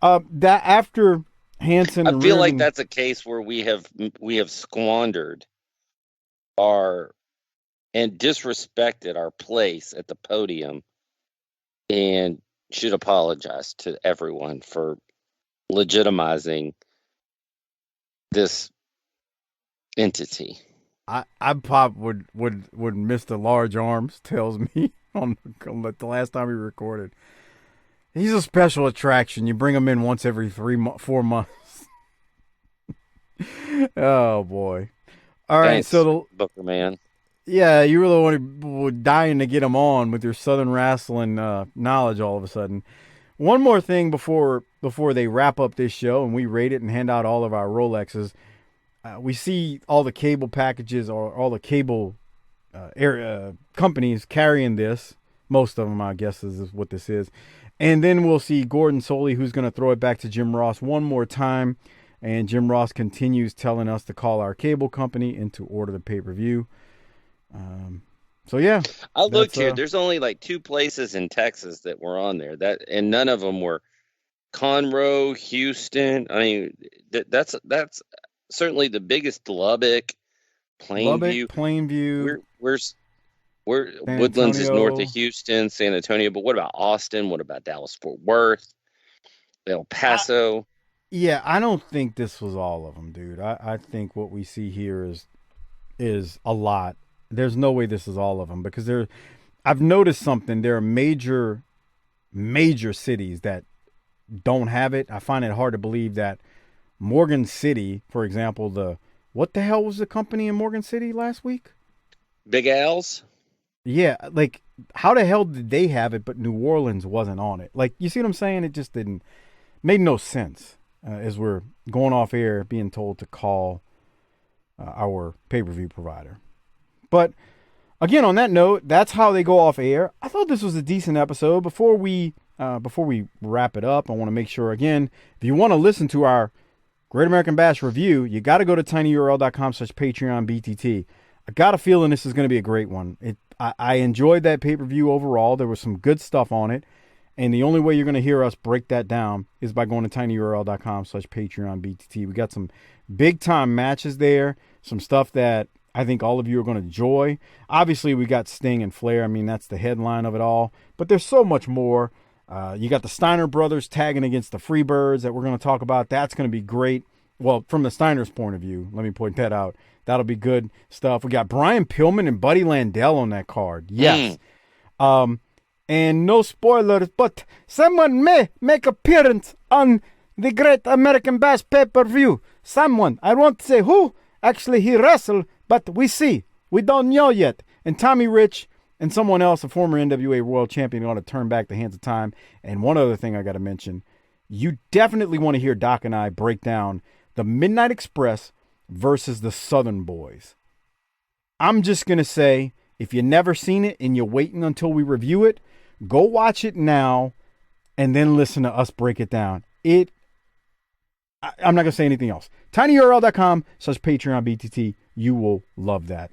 That after Hanson, I feel like that's a case where we have squandered and disrespected our place at the podium, and should apologize to everyone for legitimizing this entity. I probably would miss the large arms, tells me on the last time we recorded. He's a special attraction. You bring him in once every 4 months. Oh boy! All right, Thanks, so Booker man. Yeah, you really were dying to get him on with your Southern wrestling knowledge all of a sudden. One more thing before they wrap up this show and we rate it and hand out all of our Rolexes. We see all the cable packages or all the cable companies carrying this. Most of them, I guess, is what this is. And then we'll see Gordon Soley, who's going to throw it back to Jim Ross one more time. And Jim Ross continues telling us to call our cable company and to order the pay-per-view. So yeah, I looked here. There's only like 2 places in Texas that were on there. And none of them were Conroe, Houston. I mean, that's certainly the biggest. Lubbock, Plainview. Where's Woodlands is north of Houston, San Antonio. But what about Austin? What about Dallas-Fort Worth, El Paso? Yeah, I don't think this was all of them, dude. I think what we see here is a lot. There's no way this is all of them because I've noticed something. There are major cities that don't have it. I find it hard to believe that Morgan City, for example, what the hell was the company in Morgan City last week? Big Al's? Yeah, like how the hell did they have it, but New Orleans wasn't on it? Like, you see what I'm saying? It just made no sense as we're going off air being told to call our pay-per-view provider. But again, on that note, that's how they go off air. I thought this was a decent episode. Before we wrap it up, I want to make sure, again, if you want to listen to our Great American Bash review, you got to go to tinyurl.com/PatreonBTT. I got a feeling this is going to be a great one. I enjoyed that pay-per-view overall. There was some good stuff on it. And the only way you're going to hear us break that down is by going to tinyurl.com/PatreonBTT. We got some big-time matches there, some stuff that I think all of you are going to enjoy. Obviously, we got Sting and Flair. I mean, that's the headline of it all. But there's so much more. You got the Steiner brothers tagging against the Freebirds that we're going to talk about. That's going to be great. Well, from the Steiners' point of view, let me point that out. That'll be good stuff. We got Brian Pillman and Buddy Landell on that card. Yes. And no spoilers, but someone may make appearance on the Great American Bash pay-per-view. Someone. I won't say who. Actually, he wrestled, but we see. We don't know yet. And Tommy Rich and someone else, a former NWA World Champion, are going to turn back the hands of time. And one other thing I got to mention, you definitely want to hear Doc and I break down the Midnight Express versus the Southern Boys. I'm just going to say, if you've never seen it and you're waiting until we review it, go watch it now and then listen to us break it down. I'm not going to say anything else. tinyurl.com/PatreonBTT. You will love that.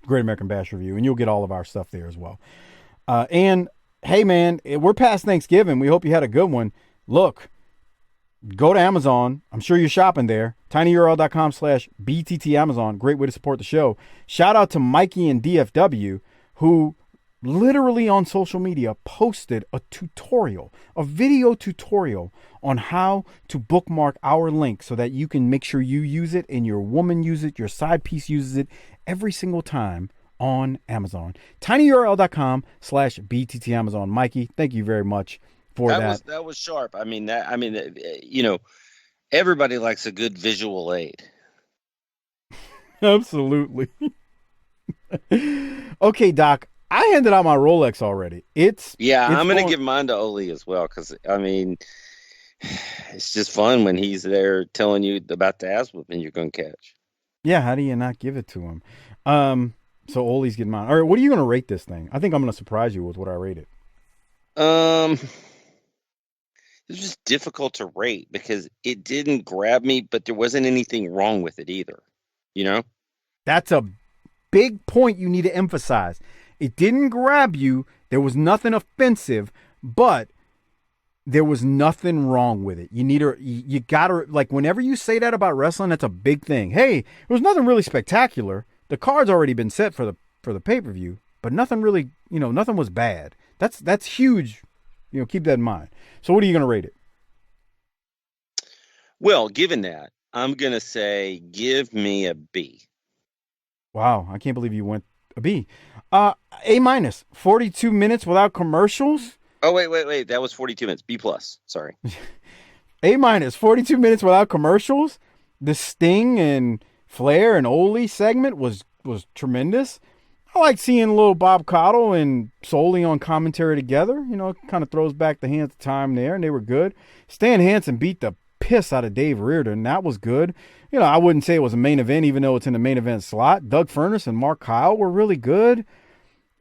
Great American Bash Review, and you'll get all of our stuff there as well. And hey, man, we're past Thanksgiving. We hope you had a good one. Look, go to Amazon. I'm sure you're shopping there. tinyurl.com/BTT Amazon. Great way to support the show. Shout out to Mikey and DFW, who literally on social media posted a video tutorial on how to bookmark our link so that you can make sure you use it and your woman uses it, your side piece uses it every single time on Amazon. tinyurl.com/BTT Amazon. Mikey, thank you very much for that. That was sharp. Everybody likes a good visual aid. Absolutely. Okay, Doc, I handed out my Rolex already. I'm going to give mine to Oli as well because, it's just fun when he's there telling you about the ass whooping you're going to catch. Yeah, how do you not give it to him? So Oli's getting mine. All right, what are you going to rate this thing? I think I'm going to surprise you with what I rate it. It's just difficult to rate because it didn't grab me, but there wasn't anything wrong with it either. You know? That's a big point you need to emphasize. It didn't grab you. There was nothing offensive, but there was nothing wrong with it. You gotta, like, whenever you say that about wrestling, that's a big thing. Hey, there was nothing really spectacular. The card's already been set for the pay-per-view, but nothing really, nothing was bad. That's huge. Keep that in mind. So what are you going to rate it? Well, given that, I'm going to say give me a B. Wow, I can't believe you went a B. A-, 42 minutes without commercials. Oh, wait. That was 42 minutes. B+. Sorry. A-, 42 minutes without commercials. The Sting and Flair and Ole segment was tremendous. I like seeing little Bob Caudle and Soley on commentary together. It kind of throws back the hands of time there, and they were good. Stan Hansen beat the piss out of Dave Reardon. That was good. I wouldn't say it was a main event, even though it's in the main event slot. Doug Furnace and Mark Kyle were really good.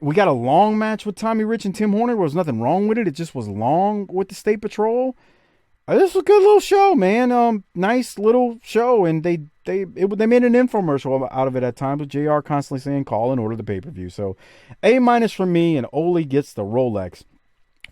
We got a long match with Tommy Rich and Tim Horner. There was nothing wrong with it. It just was long with the State Patrol. This was a good little show, man. Nice little show, and they made an infomercial out of it at times with JR constantly saying, call and order the pay-per-view. So A- from me, and Ole gets the Rolex.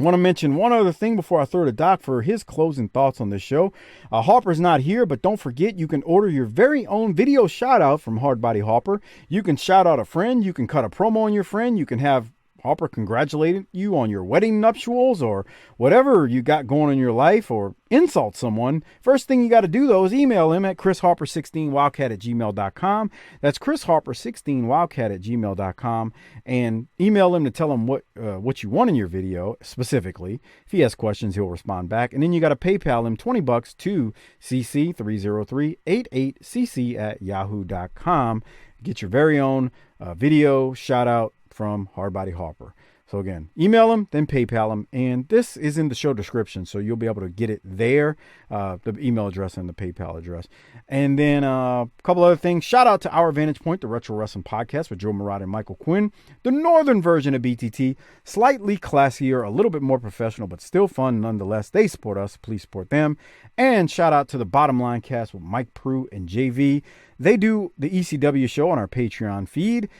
I want to mention one other thing before I throw to Doc for his closing thoughts on this show. Harper's not here, but don't forget you can order your very own video shout-out from Hardbody Harper. You can shout out a friend. You can cut a promo on your friend. You can have Harper congratulating you on your wedding nuptials or whatever you got going in your life, or insult someone. First thing you got to do, though, is email him at chrisharper16wildcat@gmail.com. That's chrisharper16wildcat@gmail.com, and email him to tell him what you want in your video specifically. If he has questions, he'll respond back. And then you got to PayPal him $20 to cc30388cc@yahoo.com. Get your very own video shout out from Hardbody Harper. So again, email him, then PayPal him, and this is in the show description, so you'll be able to get it there, the email address and the PayPal address. And then a couple other things. Shout out to Our Vantage Point, the Retro Wrestling Podcast with Joe Murata and Michael Quinn, the northern version of BTT, slightly classier, a little bit more professional, but still fun nonetheless. They support us. Please support them. And shout out to the Bottom Line Cast with Mike Prue and JV. They do the ECW show on our Patreon feed,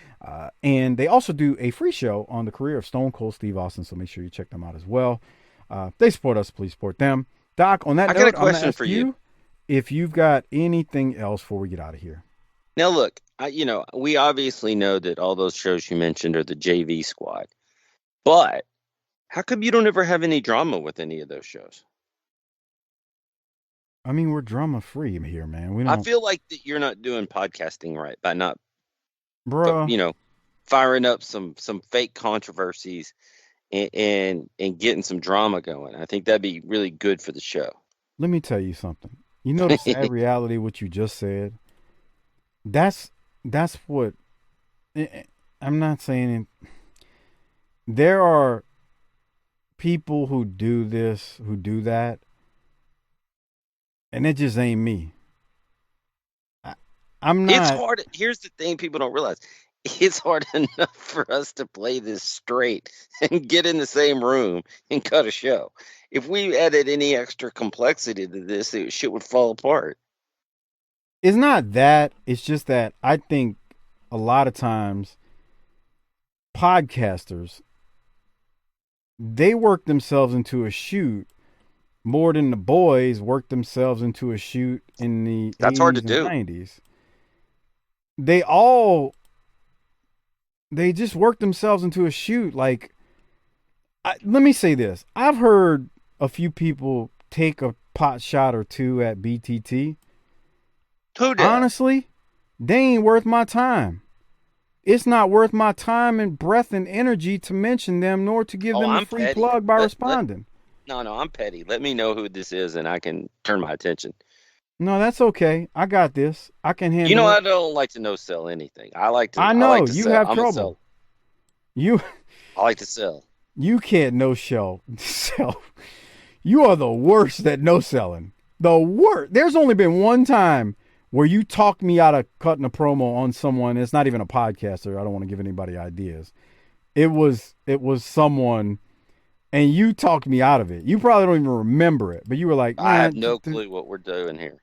and they also do a free show on the career of Stone Cold Steve Austin, so make sure you check them out as well. They support us. Please support them. Doc, on that note, I got a question for you. If you've got anything else before we get out of here. Now, look, we obviously know that all those shows you mentioned are the JV squad, but how come you don't ever have any drama with any of those shows? I mean, we're drama free here, man. We don't... I feel like that you're not doing podcasting right by not, firing up some fake controversies and getting some drama going. I think that'd be really good for the show. Let me tell you something. The sad reality, what you just said, that's what I'm not saying it. There are people who do this, who do that, and it just ain't me. I'm not. It's hard. Here's the thing people don't realize. It's hard enough for us to play this straight and get in the same room and cut a show. If we added any extra complexity to this, shit would fall apart. It's not that. It's just that I think a lot of times podcasters, they work themselves into a shoot more than the boys work themselves into a shoot in the That's 80s hard to and do. 90s. They just work themselves into a shoot. Like, let me say this. I've heard a few people take a pot shot or two at BTT. Who did? Honestly, they ain't worth my time. It's not worth my time and breath and energy to mention them, nor to give them a I'm free petty. plug by responding. No, I'm petty. Let me know who this is, and I can turn my attention. No, that's okay. I got this. I can handle You know, it. I don't like to no-sell anything. I like to. I know I like to you sell. have I'm a trouble. seller. You I like to sell. you can't no sell. You are the worst at no selling. The worst. There's only been one time where you talked me out of cutting a promo on someone. It's not even a podcaster. I don't want to give anybody ideas. It was someone, and you talked me out of it. You probably don't even remember it, but you were like, I have "Man, no clue what we're doing here.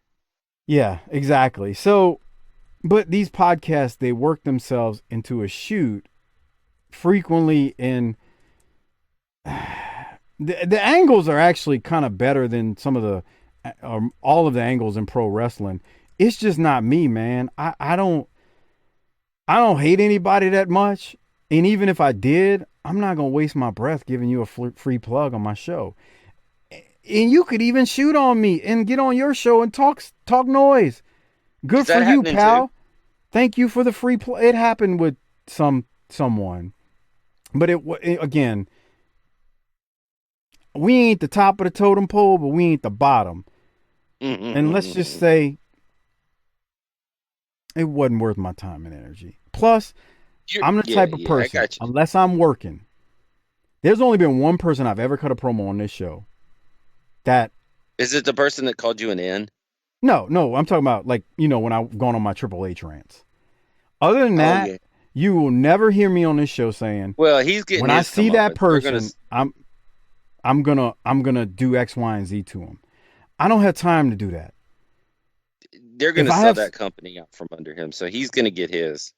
Yeah, exactly. So, but these podcasts, they work themselves into a shoot frequently, and the angles are actually kind of better than some of the all of the angles in pro wrestling. It's just not me, man. I don't hate anybody that much, and even if I did, I'm not gonna waste my breath giving you a free plug on my show. And you could even shoot on me and get on your show and talk noise. Good for you, pal. Too? Thank you for the free play. It happened with someone, but again, we ain't the top of the totem pole, but we ain't the bottom. And let's just say it wasn't worth my time and energy. Plus, I'm the type of person, unless I'm working. There's only been one person I've ever cut a promo on this show. That is it. The person that called you an N? No, I'm talking about, like, when I've gone on my Triple H rants. Other than that, you will never hear me on this show saying, "Well, he's getting." When I see that person, I'm gonna do X, Y, and Z to him. I don't have time to do that. They're gonna sell that company out from under him, so he's gonna get his.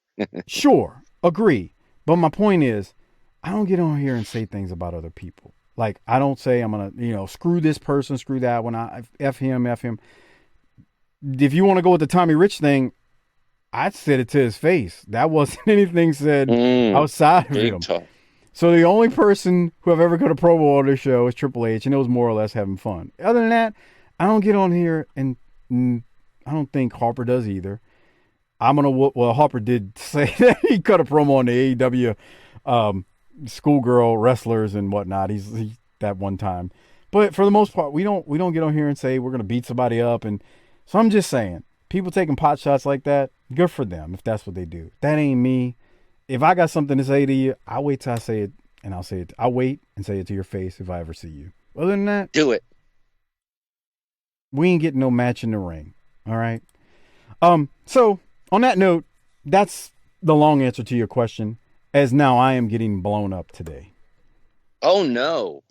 Sure, agree. But my point is, I don't get on here and say things about other people. Like, I don't say I'm going to, screw this person, screw that one. F him. If you want to go with the Tommy Rich thing, I said it to his face. That wasn't anything said outside of him. Talk. So the only person who I've ever cut a promo on this show is Triple H, and it was more or less having fun. Other than that, I don't get on here, and I don't think Harper does either. Harper did say that he cut a promo on the AEW schoolgirl wrestlers and whatnot. He's that one time, but for the most part, we don't get on here and say we're gonna beat somebody up. And so I'm just saying, people taking pot shots like that, good for them if that's what they do. That ain't me. If I got something to say to you, I'll wait till I say it, and I'll say it. I'll wait and say it to your face if I ever see you. Other than that, do it. We ain't getting no match in the ring. All right. So on that note, that's the long answer to your question. As now I am getting blown up today. Oh, no.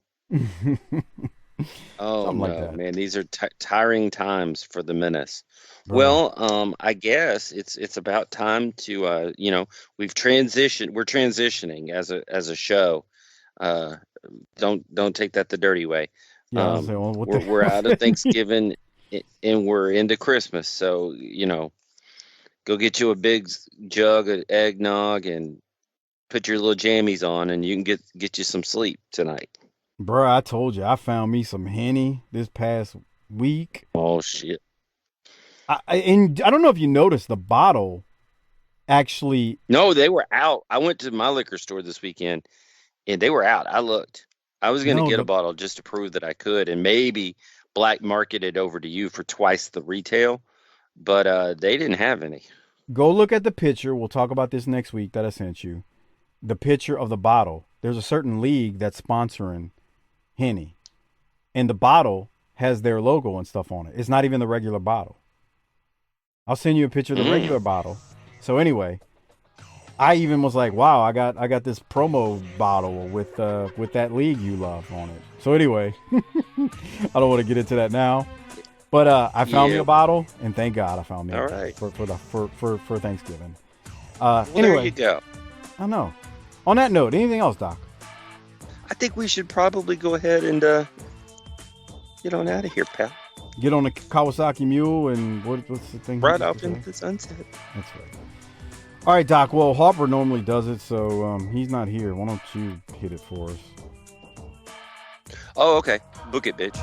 Oh, no, man. These are tiring times for the menace. Bro. Well, I guess it's about time to, we've transitioned. We're transitioning as a show. Don't take that the dirty way. Yeah, we're out of Thanksgiving and we're into Christmas. So, go get you a big jug of eggnog and put your little jammies on, and you can get you some sleep tonight. Bro, I told you, I found me some Henny this past week. Oh, shit. And I don't know if you noticed, the bottle actually... No, they were out. I went to my liquor store this weekend, and they were out. I looked. I was going to get a bottle just to prove that I could, and maybe black market it over to you for twice the retail, but they didn't have any. Go look at the picture. We'll talk about this next week that I sent you. The picture of the bottle. There's a certain league that's sponsoring Henny. And the bottle has their logo and stuff on it. It's not even the regular bottle. I'll send you a picture of the regular bottle. So anyway, I even was like, wow, I got this promo bottle with that league you love on it. So anyway, I don't want to get into that now. But I found me a bottle, and thank God I found me a bottle for Thanksgiving. Anyway, there you go. I know. On that note, anything else, Doc? I think we should probably go ahead and get on out of here, pal. Get on the Kawasaki Mule and what's the thing? Right off into the sunset. That's right. All right, Doc. Well, Harper normally does it, so he's not here. Why don't you hit it for us? Oh, okay. Book it, bitch.